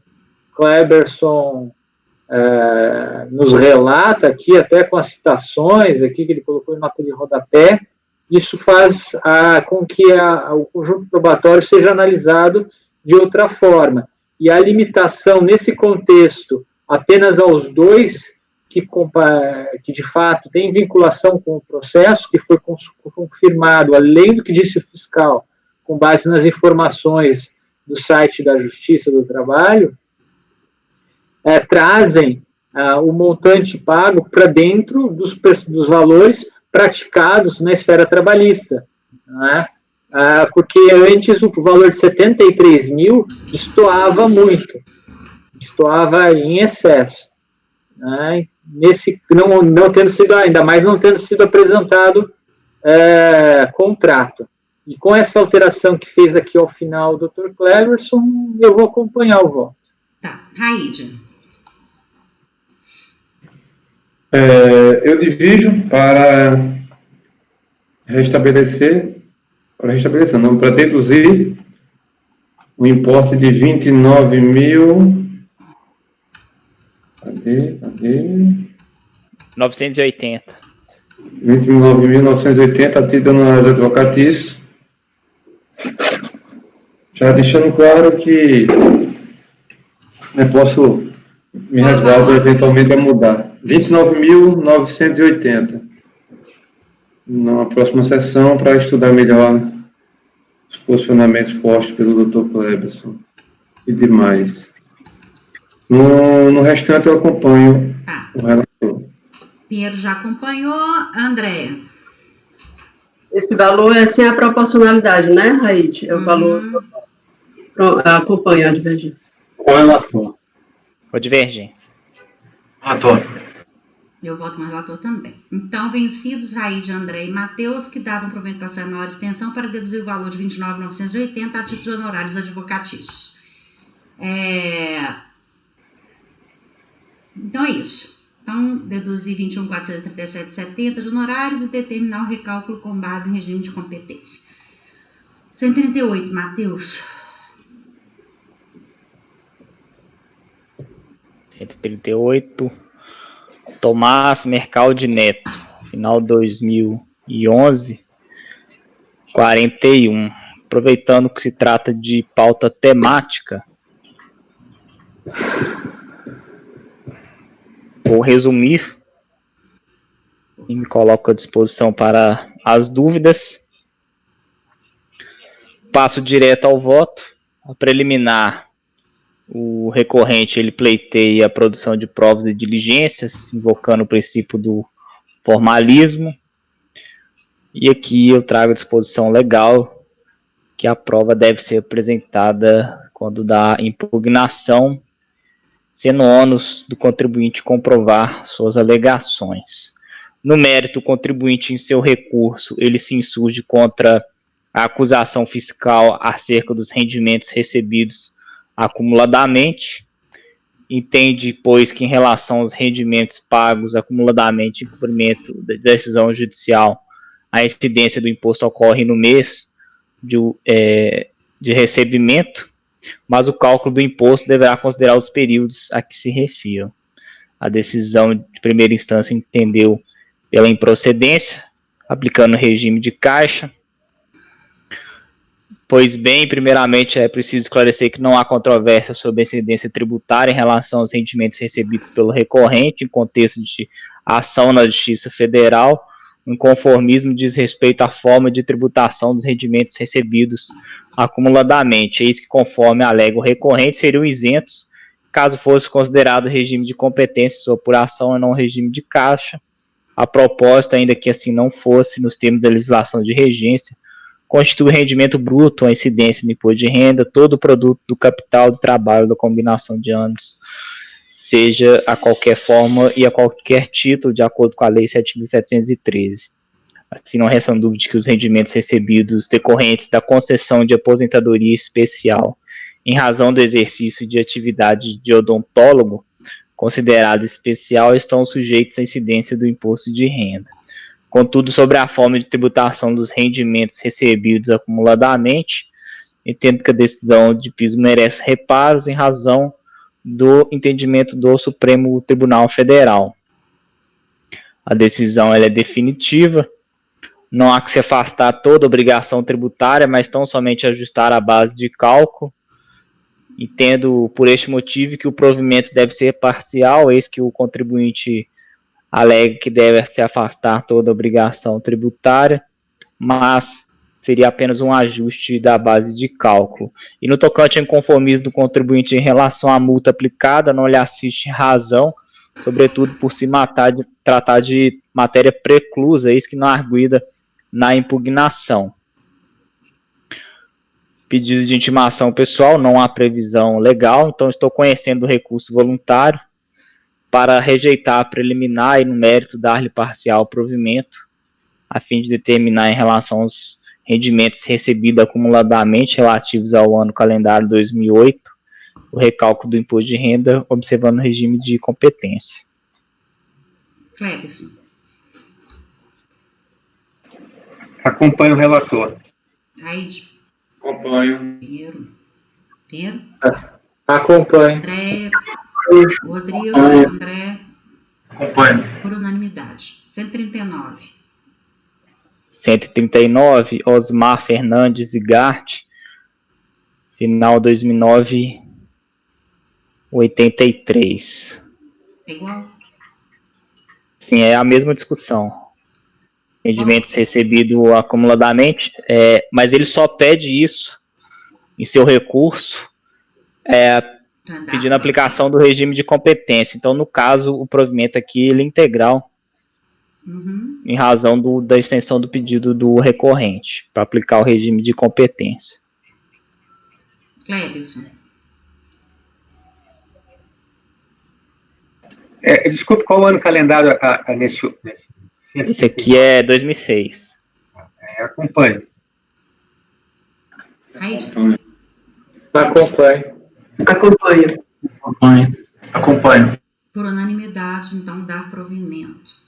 Cleberson nos relata aqui, até com as citações aqui que ele colocou em nota de rodapé. Isso faz com que o conjunto probatório seja analisado de outra forma. E a limitação, nesse contexto, apenas aos dois que de fato têm vinculação com o processo, que foi confirmado, além do que disse o fiscal, com base nas informações do site da Justiça do Trabalho, trazem o montante pago para dentro dos valores praticados na esfera trabalhista, né? Porque antes o valor de 73 mil destoava muito, destoava em excesso, né? Não tendo sido, ainda mais não tendo sido apresentado contrato. E com essa alteração que fez aqui ao final o Dr. Cleverson, eu vou acompanhar o voto. Tá, Raide. Eu divido para deduzir o importe de 29 mil... Cadê? 980. 29.980 a título advocatício. Já deixando claro que posso me resguardo eventualmente a mudar. 29.980. Na próxima sessão, para estudar melhor os posicionamentos postos pelo Dr. Cleberson e demais. No restante, eu acompanho o relator. Pinheiro já acompanhou. Andréa. Esse valor é sem a proporcionalidade, né, Raide? É o valor. Acompanho a divergência. O relator. O divergência. Relator. Eu voto no relator também. Então, vencidos Raide, André e Matheus, que davam provimento para a maior extensão para deduzir o valor de 29.980 a título de honorários advocatícios. Então, é isso. Então, deduzir 21.437,70 de honorários e determinar o recálculo com base em regime de competência. 138, Matheus. 138. Tomás Mercaldi Neto, final 2011, 41. aproveitando que se trata de pauta temática, vou resumir e me coloco à disposição para as dúvidas. Passo direto ao voto. A preliminar, o recorrente ele pleiteia a produção de provas e diligências, invocando o princípio do formalismo. E aqui eu trago à disposição legal que a prova deve ser apresentada quando da impugnação, sendo ônus do contribuinte comprovar suas alegações. No mérito, o contribuinte, em seu recurso, ele se insurge contra a acusação fiscal acerca dos rendimentos recebidos acumuladamente. Entende, pois, que em relação aos rendimentos pagos acumuladamente em cumprimento da decisão judicial, a incidência do imposto ocorre no mês de recebimento, mas o cálculo do imposto deverá considerar os períodos a que se refiram. A decisão de primeira instância entendeu pela improcedência, aplicando o regime de caixa. Pois bem, primeiramente é preciso esclarecer que não há controvérsia sobre a incidência tributária em relação aos rendimentos recebidos pelo recorrente em contexto de ação na Justiça Federal. O inconformismo diz respeito à forma de tributação dos rendimentos recebidos acumuladamente. Eis que, conforme alega o recorrente, seriam isentos caso fosse considerado regime de competência sua apuração e não regime de caixa. A proposta, ainda que assim não fosse, nos termos da legislação de regência, constitui rendimento bruto, a incidência do imposto de renda, todo o produto do capital do trabalho da combinação de anos, seja a qualquer forma e a qualquer título, de acordo com a Lei 7.713. Assim, não resta dúvida de que os rendimentos recebidos decorrentes da concessão de aposentadoria especial em razão do exercício de atividade de odontólogo considerada especial estão sujeitos à incidência do imposto de renda. Contudo, sobre a forma de tributação dos rendimentos recebidos acumuladamente, entendo que a decisão de piso merece reparos em razão do entendimento do Supremo Tribunal Federal. A decisão ela é definitiva, não há que se afastar toda obrigação tributária, mas tão somente ajustar a base de cálculo. Entendo por este motivo que o provimento deve ser parcial, eis que o contribuinte alega que deve se afastar toda obrigação tributária, mas seria apenas um ajuste da base de cálculo. E no tocante ao inconformismo do contribuinte em relação à multa aplicada, não lhe assiste razão, sobretudo por se tratar de matéria preclusa, eis que não arguida na impugnação. Pedido de intimação pessoal, não há previsão legal, então estou conhecendo o recurso voluntário para rejeitar a preliminar e no mérito dar-lhe parcial provimento, a fim de determinar em relação aos rendimentos recebidos acumuladamente relativos ao ano calendário 2008, o recálculo do imposto de renda, observando o regime de competência. Cleberson. Acompanho o relator. Aide. Acompanho. Pedro. Acompanho. André. Rodrigo. André. Acompanho. Por unanimidade. 139. 139, Osmar Fernandes e Gart, final 2009, 83. É igual? Sim, é a mesma discussão. Rendimentos recebidos acumuladamente, mas ele só pede isso em seu recurso, pedindo a aplicação do regime de competência. Então, no caso, o provimento aqui ele é integral, em razão da extensão do pedido do recorrente, para aplicar o regime de competência. Cleberson. Desculpe, qual ano calendário nesse? Esse aqui é 2006. Acompanho. Aide. Acompanho. Por unanimidade, então, dá provimento.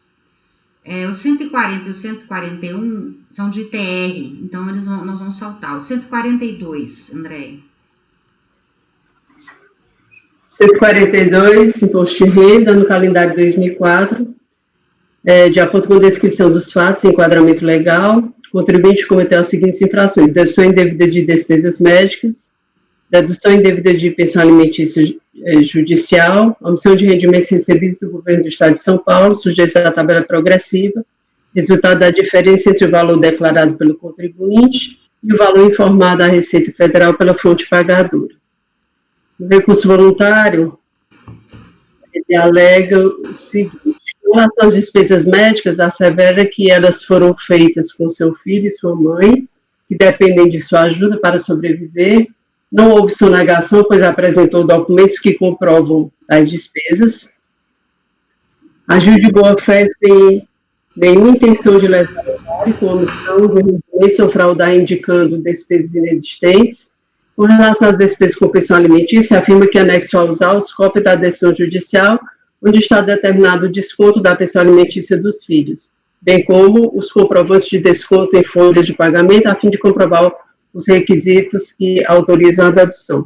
Os 140 e os 141 são de ITR, então nós vamos saltar. O 142, André. 142, imposto de renda, no calendário 2004, de acordo com a descrição dos fatos e enquadramento legal, o contribuinte cometeu as seguintes infrações: dedução indevida de despesas médicas, dedução indevida de pensão alimentícia judicial, omissão de rendimentos recebidos do governo do Estado de São Paulo, sujeitos à tabela progressiva, resultado da diferença entre o valor declarado pelo contribuinte e o valor informado à Receita Federal pela fonte pagadora. No recurso voluntário, ele alega o seguinte: em relação às despesas médicas, assevera que elas foram feitas com seu filho e sua mãe, que dependem de sua ajuda para sobreviver. Não houve sonegação, pois apresentou documentos que comprovam as despesas. Agiu de boa fé sem nenhuma intenção de lesar o erário, com omissão de rendimentos ou fraudar indicando despesas inexistentes. Com relação às despesas com pensão alimentícia, afirma que anexo aos autos cópia da decisão judicial, onde está determinado o desconto da pensão alimentícia dos filhos, bem como os comprovantes de desconto em folhas de pagamento, a fim de comprovar os requisitos que autorizam a dedução.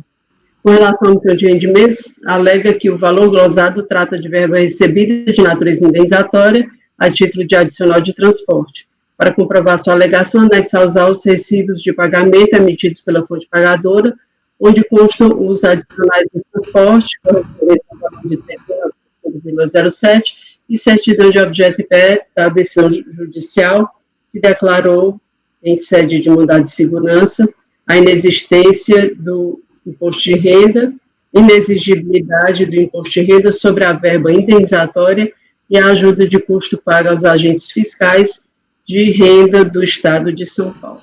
Com relação à omissão de rendimentos, alega que o valor glosado trata de verba recebida de natureza indenizatória a título de adicional de transporte. Para comprovar sua alegação, anexa aos autos recibos de pagamento emitidos pela fonte pagadora, onde constam os adicionais de transporte, correspondente ao valor de 3,07, e certidão de objeto e pé da decisão judicial, que declarou, em sede de mandado de segurança, a inexistência do imposto de renda, inexigibilidade do imposto de renda sobre a verba indenizatória e a ajuda de custo paga aos agentes fiscais de renda do Estado de São Paulo.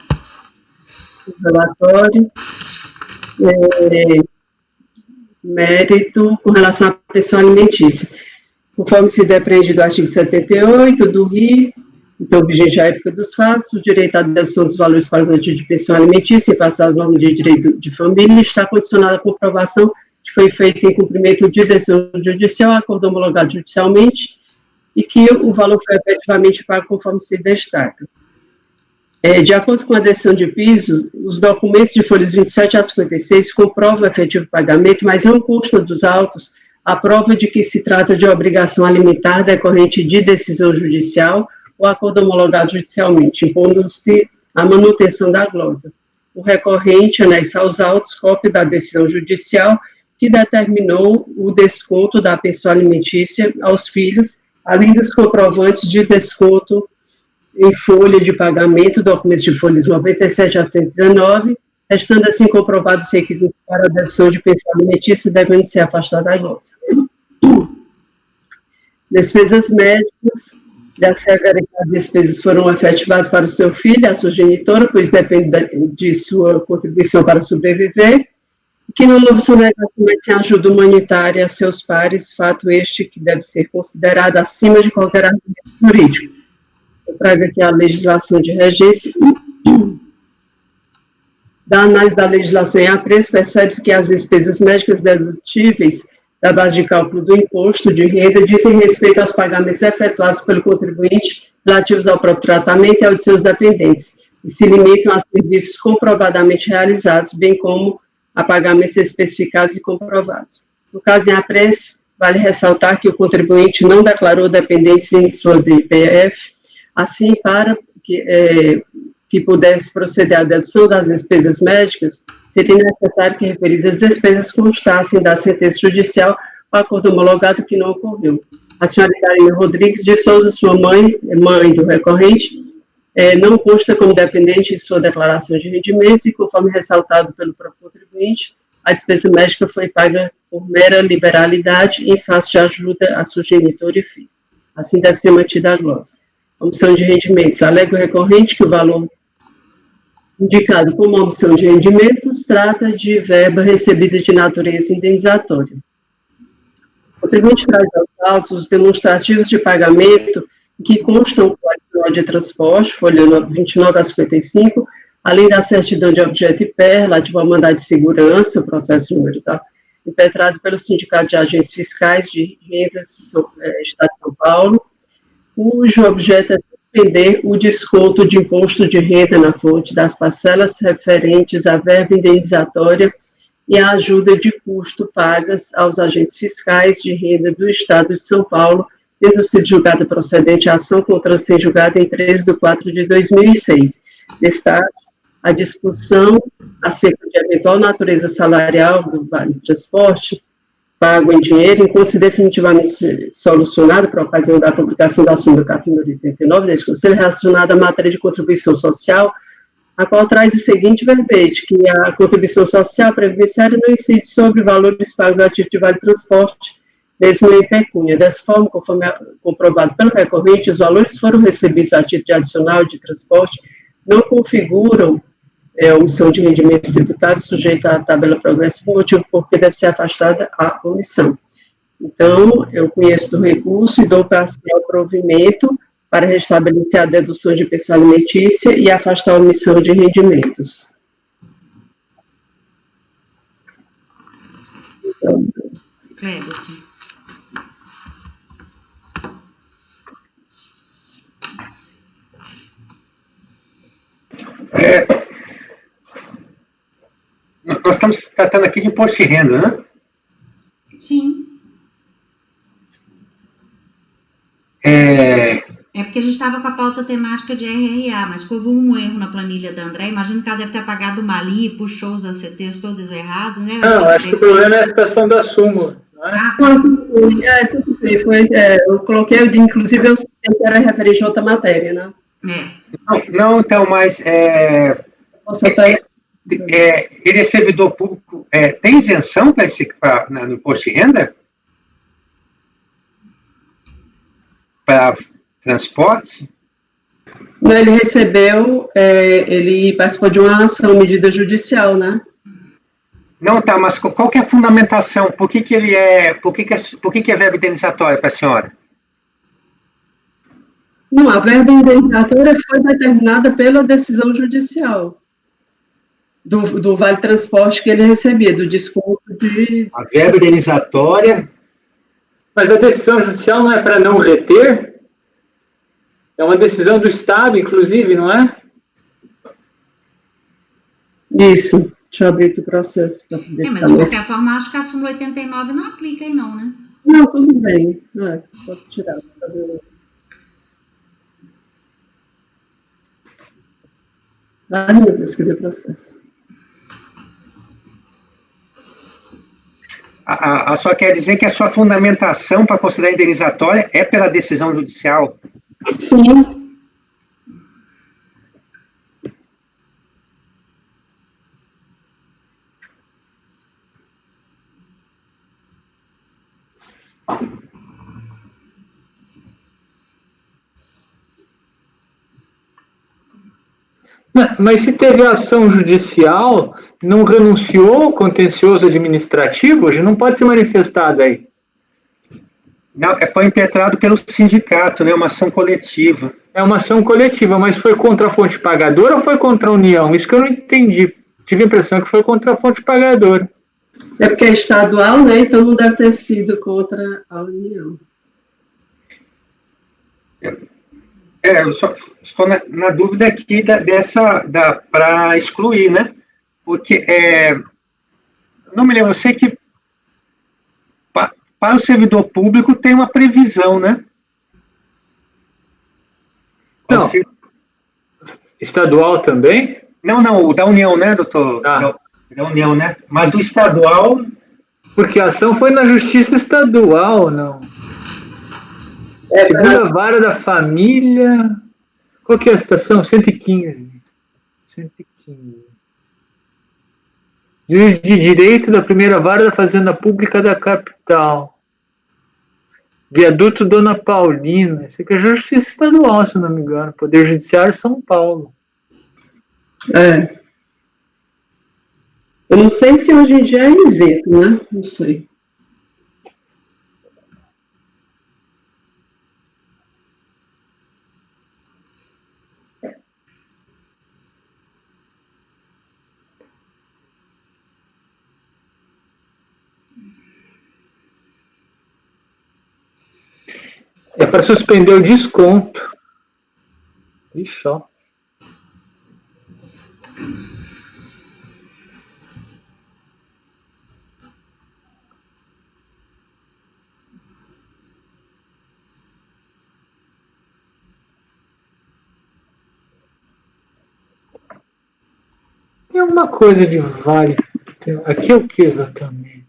O relatório, mérito com relação à pensão alimentícia. Conforme se depreende do artigo 78 do RI, então, vigente à época dos fatos, o direito à dedução dos valores para os antigos de pensão alimentícia, em face das normas de direito de família, está condicionado à comprovação que foi feita em cumprimento de decisão judicial, acordo homologado judicialmente, e que o valor foi efetivamente pago conforme se destaca. De acordo com a decisão de piso, os documentos de folhas 27 a 56 comprovam o efetivo pagamento, mas não consta dos autos a prova de que se trata de obrigação alimentar decorrente de decisão judicial ou acordo homologado judicialmente, impondo-se a manutenção da glosa. O recorrente anexa aos autos cópia da decisão judicial que determinou o desconto da pensão alimentícia aos filhos, além dos comprovantes de desconto em folha de pagamento, documentos de folhas 97 a 119, restando assim comprovados os requisitos para a dedução de pensão alimentícia, devendo ser afastada da glosa. Despesas médicas, já assevera que as despesas foram efetivadas para o seu filho, a sua genitora, pois depende de sua contribuição para sobreviver, que não houve sonegação, mas sem ajuda humanitária a seus pares, fato este que deve ser considerado acima de qualquer argumento jurídico. Eu trago aqui a legislação de regência. Da análise da legislação em apreço, percebe-se que as despesas médicas dedutíveis da base de cálculo do imposto de renda dizem respeito aos pagamentos efetuados pelo contribuinte relativos ao próprio tratamento e aos de seus dependentes, e se limitam a serviços comprovadamente realizados, bem como a pagamentos especificados e comprovados. No caso em apreço, vale ressaltar que o contribuinte não declarou dependentes em sua DPF, assim, para que pudesse proceder à dedução das despesas médicas, seria necessário que referidas despesas constassem da sentença judicial ou acordo homologado que não ocorreu. A senhora Karina Rodrigues de Souza, sua mãe do recorrente, não consta como dependente de sua declaração de rendimentos e, conforme ressaltado pelo próprio contribuinte, a despesa médica foi paga por mera liberalidade em face de ajuda a sua genitora e filho. Assim deve ser mantida a glosa. Omissão de rendimentos. Alega o recorrente que o valor indicado como omissão de rendimentos trata de verba recebida de natureza indenizatória. O contribuinte traz aos autos os demonstrativos de pagamento que constam com adicional de transporte, folha 29 a 55, além da certidão de objeto e pé, relativo ao mandado de segurança, o processo número tal, impetrado pelo Sindicato de Agentes Fiscais de Rendas Estado de São Paulo, cujo objeto é suspender o desconto de imposto de renda na fonte das parcelas referentes à verba indenizatória e à ajuda de custo pagas aos agentes fiscais de renda do Estado de São Paulo, tendo sido julgada procedente a ação com trânsito em julgado em 13 de 4 de 2006, destaque a discussão acerca de eventual natureza salarial do Vale do Transporte, pago em dinheiro, enquanto se definitivamente solucionado por ocasião da publicação da súmula capítulo 89 deste Conselho, relacionada à matéria de contribuição social, a qual traz o seguinte verbete, que a contribuição social previdenciária não incide sobre valores pagos a título de Vale Transporte, mesmo em pecúnia. Dessa forma, conforme comprovado pelo recorrente, os valores foram recebidos a título de adicional de transporte, não configuram omissão de rendimentos tributários sujeita à tabela progressiva, motivo porque deve ser afastada a omissão. Então, eu conheço do recurso e dou parcial provimento para restabelecer a dedução de pensão alimentícia e afastar a omissão de rendimentos. Cleberson. Nós estamos tratando aqui de imposto de renda, né? Sim. É porque a gente estava com a pauta temática de RRA, mas houve um erro na planilha da André. Imagino que ela deve ter apagado uma ali e puxou os ACTs todos errados, né? Não, acho que o problema é a situação da súmula, não é? Tudo bem, eu coloquei, inclusive, eu sei que era referente a outra matéria, né? Não, então, mas ele é servidor público, tem isenção no imposto de renda? Para transporte? Não, ele recebeu, ele participou de uma ação, medida judicial, né? Não, tá, mas qual que é a fundamentação? Por que ele por que é verba indenizatória para a senhora? Não, a verba indenizatória foi determinada pela decisão judicial do Vale Transporte que ele recebia, do desconto de... A verba indenizatória... Mas a decisão judicial não é para não reter? É uma decisão do Estado, inclusive, não é? Isso. Deixa eu abrir aqui o processo. Mas de qualquer forma, acho que a súmula 89 não aplica aí não, né? Não, tudo bem. Posso tirar. Ai, meu Deus, cadê o processo? A só quer dizer que a sua fundamentação para considerar indenizatória é pela decisão judicial? Sim. Mas se teve ação judicial, não renunciou ao contencioso administrativo, hoje não pode ser manifestado aí. Não, foi impetrado pelo sindicato, né? Uma ação coletiva. É uma ação coletiva, mas foi contra a fonte pagadora ou foi contra a União? Isso que eu não entendi. Tive a impressão que foi contra a fonte pagadora. É porque é estadual, né? Então não deve ter sido contra a União. Eu só estou na dúvida aqui para excluir, né? Porque, não me lembro, eu sei que para o servidor público tem uma previsão, né? Não. Estadual também? Não, o da União, né, doutor? Da União, né? Mas do estadual... Porque a ação foi na Justiça Estadual, não. Segunda Vara da Família... Qual que é a citação? 115. 115. Juiz de Direito da Primeira Vara da Fazenda Pública da Capital. Viaduto Dona Paulina. Isso aqui é Justiça Estadual, se não me engano. Poder Judiciário São Paulo. Eu não sei se hoje em dia é isento, né? Não sei. É para suspender o desconto. Ixi, ó. Tem uma coisa de vale. Aqui é o que exatamente?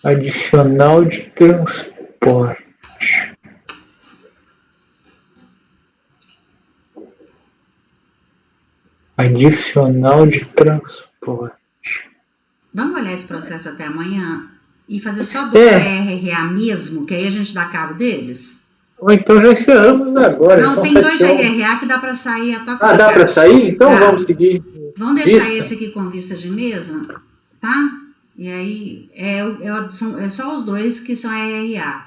Adicional de transporte. Adicional de transporte. Vamos olhar esse processo até amanhã e fazer só 2 RRA mesmo, que aí a gente dá cabo deles? Ou então já encerramos agora. Não, tem 2 RRA que dá para sair a toque. Ah, dá para sair? Então vamos seguir. Vamos deixar esse aqui com vista de mesa, tá? E aí, é só os 2 que são RRA.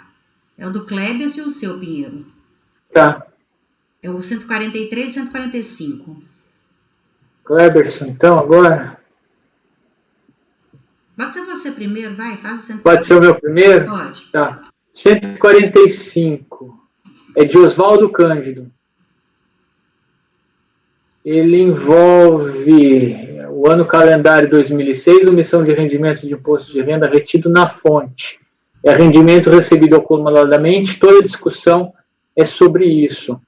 É o do Kleber e o seu, Pinheiro. Tá. É o 143 e 145. Kleberson, então, agora. Pode ser você primeiro, vai, faz o 145. Pode ser o meu primeiro? Pode. Tá. 145. É de Oswaldo Cândido. Ele envolve o ano calendário 2006, omissão de rendimentos de imposto de renda retido na fonte. É rendimento recebido acumuladamente, toda a discussão é sobre isso.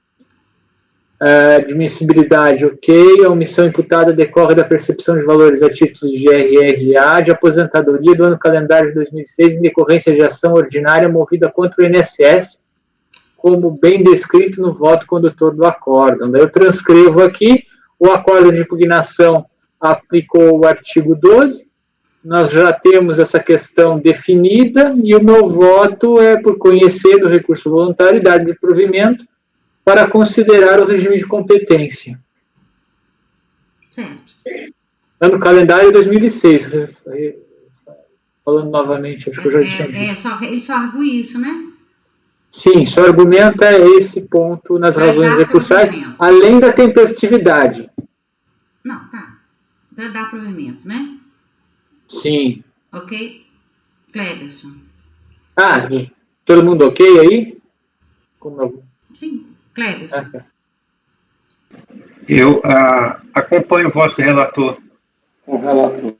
Admissibilidade, ok. A omissão imputada decorre da percepção de valores a títulos de RRA de aposentadoria do ano calendário de 2006 em decorrência de ação ordinária movida contra o INSS, como bem descrito no voto condutor do acórdão. Daí eu transcrevo aqui, o acórdão de impugnação aplicou o artigo 12, nós já temos essa questão definida, e o meu voto é por conhecer do recurso voluntário e dar de provimento para considerar o regime de competência. Certo. Ano calendário 2006. Falando novamente, acho que eu já tinha dito. Ele só argui isso, né? Sim, só argumenta esse ponto nas razões recursais, além da tempestividade. Não, tá. Vai dar provimento, né? Sim. Ok. Kleberson. Ah, todo mundo ok aí? Sim, Kleberson. Eu acompanho o voto do relator. O relator.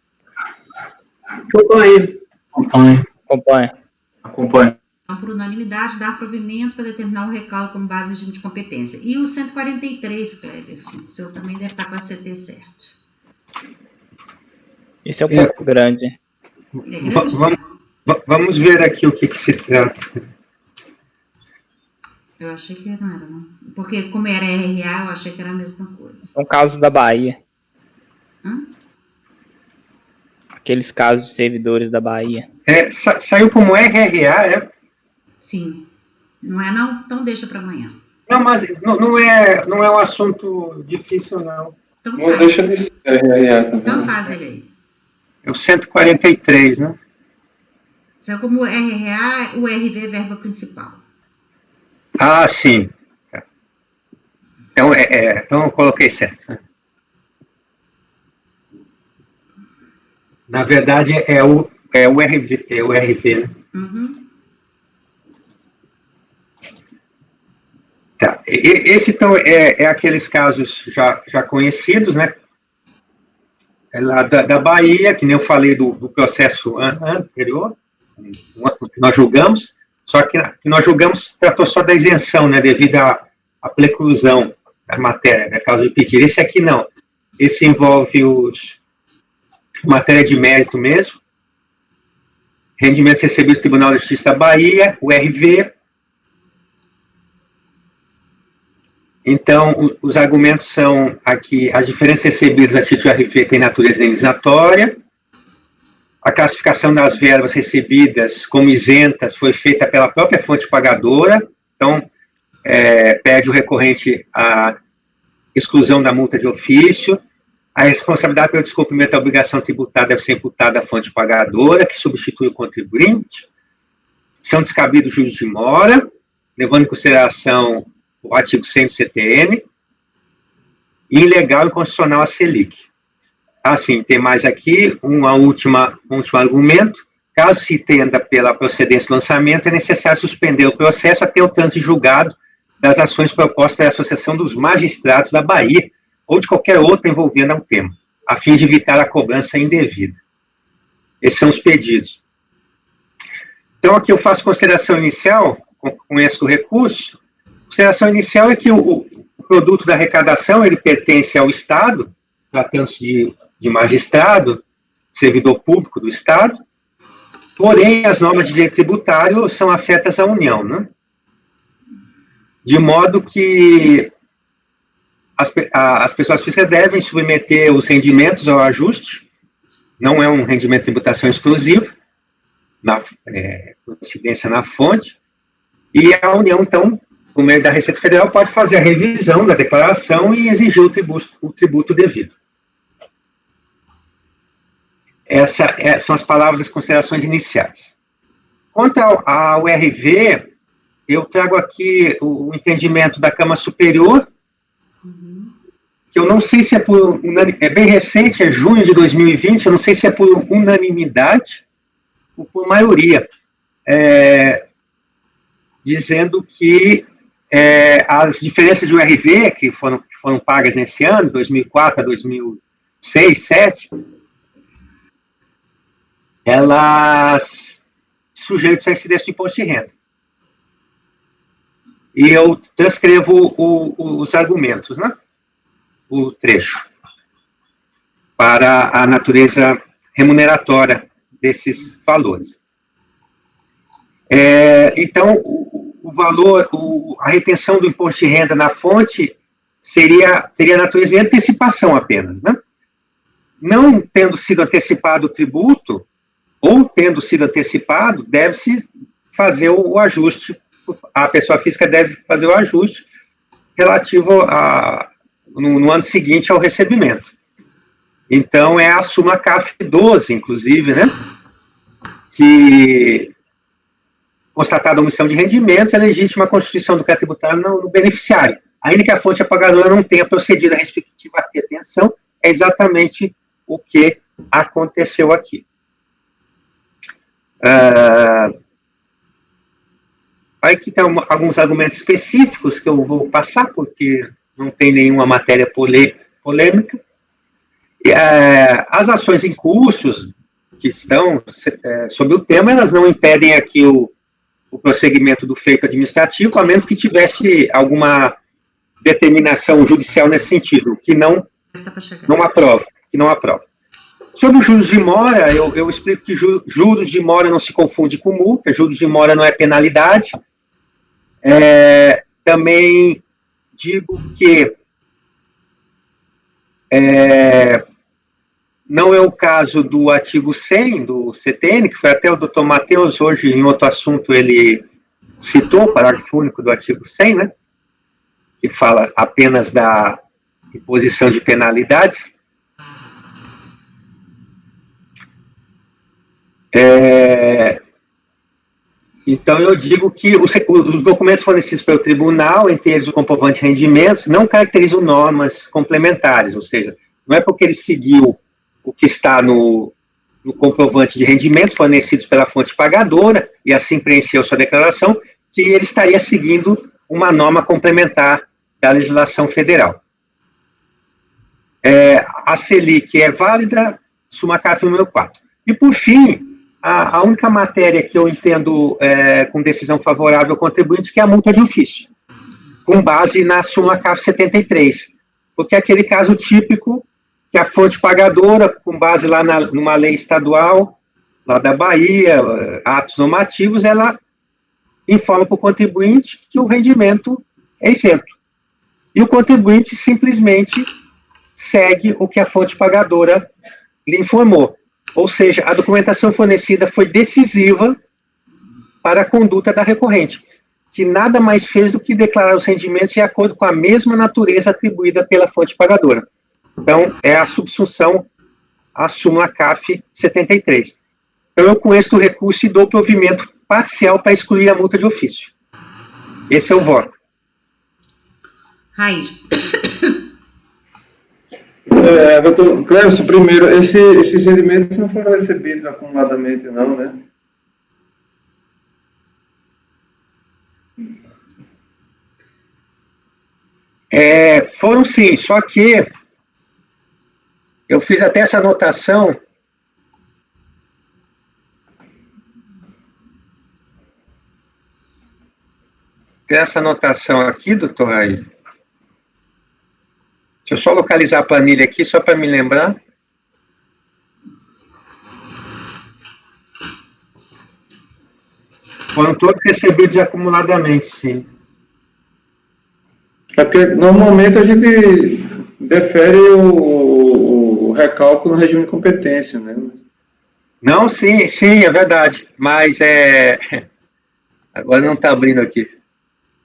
Acompanho. Então, por unanimidade, dar provimento para determinar o recalque como base de regime de competência. E o 143, Kleberson, o seu também deve estar com a CT certo. Esse é um pouco grande. Vamos ver aqui o que se trata. Eu achei que não era, não. Porque como era RRA, eu achei que era a mesma coisa. É um caso da Bahia. Hã? Aqueles casos de servidores da Bahia. Saiu como RRA, é? Sim. Não é, não? Então deixa para amanhã. Não, mas não é um assunto difícil, não. Então, Não deixa de ser RRA também. então faz ele aí. É o 143, né? Saiu como RRA, o RV verba principal. Ah, sim. Então, então eu coloquei certo. Né? Na verdade, é o RV, né? Uhum. Tá. Esse, então, é aqueles casos já conhecidos, né? É lá da Bahia, que nem eu falei do processo anterior, que nós julgamos, só que nós julgamos, tratou só da isenção, né? Devido à preclusão da matéria, da causa de pedido. Esse aqui não. Esse envolve matéria de mérito mesmo, rendimentos recebidos do Tribunal de Justiça da Bahia, o RV. Então, os argumentos são aqui, as diferenças recebidas a título de RV têm natureza indenizatória, a classificação das verbas recebidas como isentas foi feita pela própria fonte pagadora, então, pede o recorrente a exclusão da multa de ofício, a responsabilidade pelo descumprimento da obrigação tributária deve ser imputada à fonte pagadora, que substitui o contribuinte, são descabidos juros de mora, levando em consideração o artigo 100 do CTN, e ilegal e inconstitucional a Selic. Assim, tem mais aqui um último argumento. Caso se entenda pela procedência do lançamento, é necessário suspender o processo até o trânsito julgado das ações propostas pela Associação dos Magistrados da Bahia, ou de qualquer outra envolvendo ao tema, a fim de evitar a cobrança indevida. Esses são os pedidos. Então, aqui eu faço consideração inicial, conheço o recurso. A consideração inicial é que o o produto da arrecadação, ele pertence ao Estado, tratando-se de magistrado, servidor público do Estado, porém, as normas de direito tributário são afetas à União, né? De modo que as pessoas físicas devem submeter os rendimentos ao ajuste, não é um rendimento de tributação exclusivo, incidência na fonte, e a União, então, por meio da Receita Federal, pode fazer a revisão da declaração e exigir o tributo devido. Essas são as palavras das considerações iniciais. Quanto ao RV, eu trago aqui o entendimento da Câmara Superior, que eu não sei se é é bem recente, é junho de 2020, eu não sei se é por unanimidade ou por maioria, dizendo que as diferenças de URV que foram pagas nesse ano, 2004 a 2006, 2007, elas sujeitam-se a incidência do imposto de renda. E eu transcrevo os argumentos, né? O trecho, para a natureza remuneratória desses valores. Então, o valor, a retenção do imposto de renda na fonte teria natureza de antecipação apenas, né? Não tendo sido antecipado o tributo, ou tendo sido antecipado, deve-se fazer o ajuste, a pessoa física deve fazer o ajuste relativo no ano seguinte ao recebimento. Então, é a súmula CAF 12, inclusive, né, que, constatada a omissão de rendimentos, é legítima a constituição do crédito tributário no beneficiário, ainda que a fonte pagadora não tenha procedido a respectiva retenção, é exatamente o que aconteceu aqui. Aqui tem alguns argumentos específicos que eu vou passar, porque não tem nenhuma matéria polêmica. As ações em cursos que estão sobre o tema, elas não impedem aqui o prosseguimento do feito administrativo, a menos que tivesse alguma determinação judicial nesse sentido, que não aprova. Sobre os juros de mora, eu explico que juros de mora não se confunde com multa, juros de mora não é penalidade. Também digo que não é o caso do artigo 100 do CTN, que foi até o doutor Matheus, hoje, em outro assunto, ele citou o parágrafo único do artigo 100, né, que fala apenas da imposição de penalidades. Então, eu digo que os documentos fornecidos pelo tribunal, entre eles o comprovante de rendimentos, não caracterizam normas complementares, ou seja, não é porque ele seguiu o que está no comprovante de rendimentos fornecidos pela fonte pagadora e assim preencheu sua declaração, que ele estaria seguindo uma norma complementar da legislação federal. A Selic é válida, súmula CAF número 4. E, por fim, a única matéria que eu entendo com decisão favorável ao contribuinte que é a multa de ofício, com base na súmula CAF 73, porque é aquele caso típico que a fonte pagadora, com base lá numa lei estadual, lá da Bahia, atos normativos, ela informa para o contribuinte que o rendimento é isento. E o contribuinte simplesmente segue o que a fonte pagadora lhe informou. Ou seja, a documentação fornecida foi decisiva para a conduta da recorrente, que nada mais fez do que declarar os rendimentos de acordo com a mesma natureza atribuída pela fonte pagadora. Então, é a subsunção à súmula CAF 73. Então, eu conheço o recurso e dou provimento parcial para excluir a multa de ofício. Esse é o voto. Raide. Doutor Cleverson, primeiro, esses rendimentos não foram recebidos acumuladamente, não, né? Foram sim, só que eu fiz até essa anotação. Tem essa anotação aqui, doutor Raí, Deixa eu só localizar a planilha aqui, só para me lembrar. Foram todos recebidos acumuladamente, sim. É porque normalmente a gente defere o recálculo no regime de competência, né? Não, sim, é verdade. Mas agora não está abrindo aqui.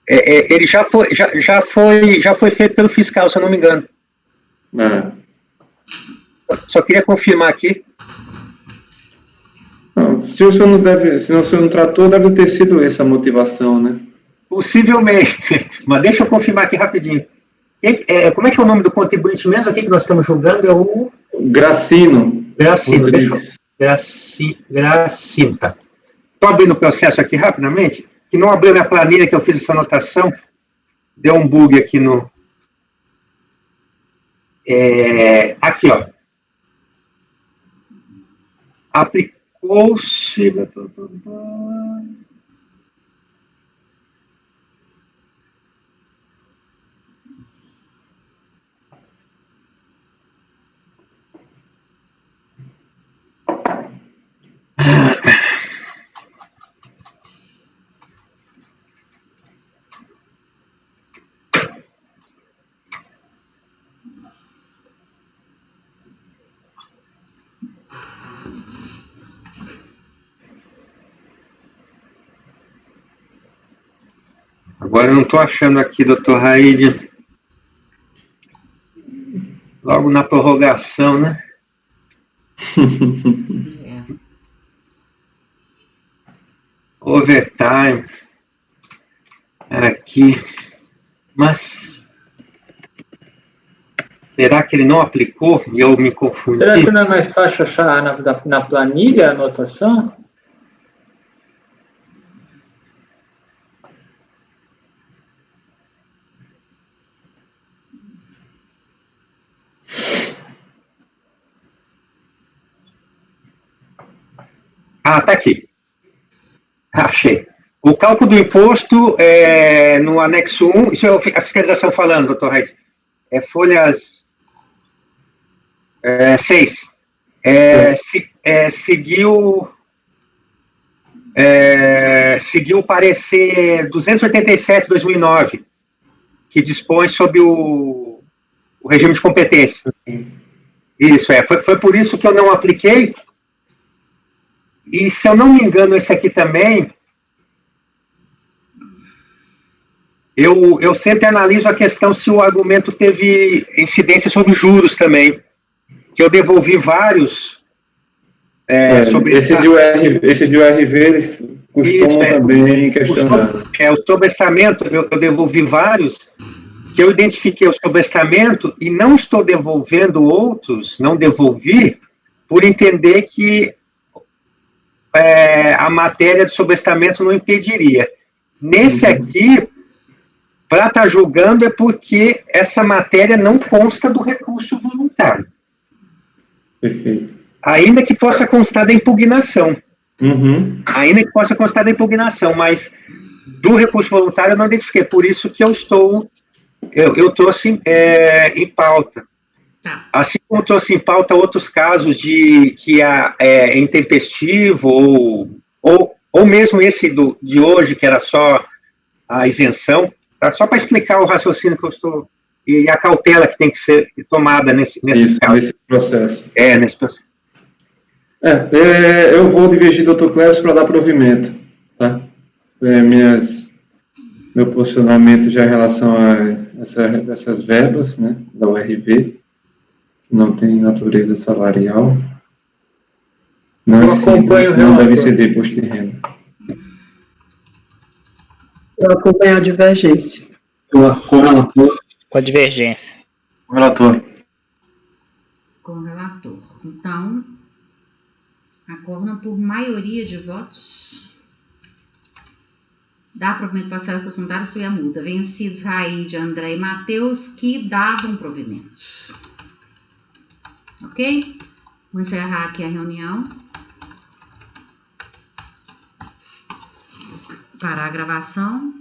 Ele já foi feito pelo fiscal, se eu não me engano. Só queria confirmar aqui. Não, se o senhor não tratou, deve ter sido essa a motivação, né? Possivelmente. Mas deixa eu confirmar aqui rapidinho. Como é que é o nome do contribuinte mesmo aqui que nós estamos julgando? É o... Gracino. Gracino, Gracino, tá. Estou abrindo o processo aqui rapidamente, que não abriu minha planilha que eu fiz essa anotação. Deu um bug aqui no... aqui, ó. Aplicou-se... Agora eu não estou achando aqui, doutor Raide. Logo na prorrogação, né? Overtime. Aqui. Mas... será que ele não aplicou e eu me confundi? Será que não é mais fácil achar na planilha a anotação? Ah, tá aqui. Achei. O cálculo do imposto no anexo 1, isso é a fiscalização falando, doutor Reis, folhas 6. Seguiu o parecer 287/2009, que dispõe sobre o regime de competência. Isso, foi por isso que eu não apliquei. E, se eu não me engano, esse aqui também, eu sempre analiso a questão se o argumento teve incidência sobre juros também, que eu devolvi vários sobre esses de URV, eles costumam também questionar. O sobrestamento, eu devolvi vários, que eu identifiquei o sobrestamento e não estou devolvendo outros, não devolvi, por entender que a matéria de sobrestamento não impediria. Nesse aqui, para estar julgando é porque essa matéria não consta do recurso voluntário. Perfeito. Ainda que possa constar da impugnação. Ainda que possa constar da impugnação, mas do recurso voluntário eu não identifiquei. Por isso que eu trouxe em pauta. Assim como trouxe em pauta outros casos de que é intempestivo, ou mesmo esse de hoje, que era só a isenção, tá? Só para explicar o raciocínio que eu estou... e a cautela que tem que ser tomada nesse caso. Nesse processo. Nesse processo. Eu vou divergir do Dr. Cleves para dar provimento. Tá? Meu posicionamento já em relação a essas verbas, né, da URV, que não tem natureza salarial, não deve ceder imposto de renda. Eu acompanho a divergência. Com a divergência. Com o relator. Com o relator. Então, acordam por maioria de votos. Dá provimento parcial ao recurso voluntário, exclui a multa. Vencidos Raide, André e Matheus, que davam provimento. Ok? Vou encerrar aqui a reunião. Parar a gravação.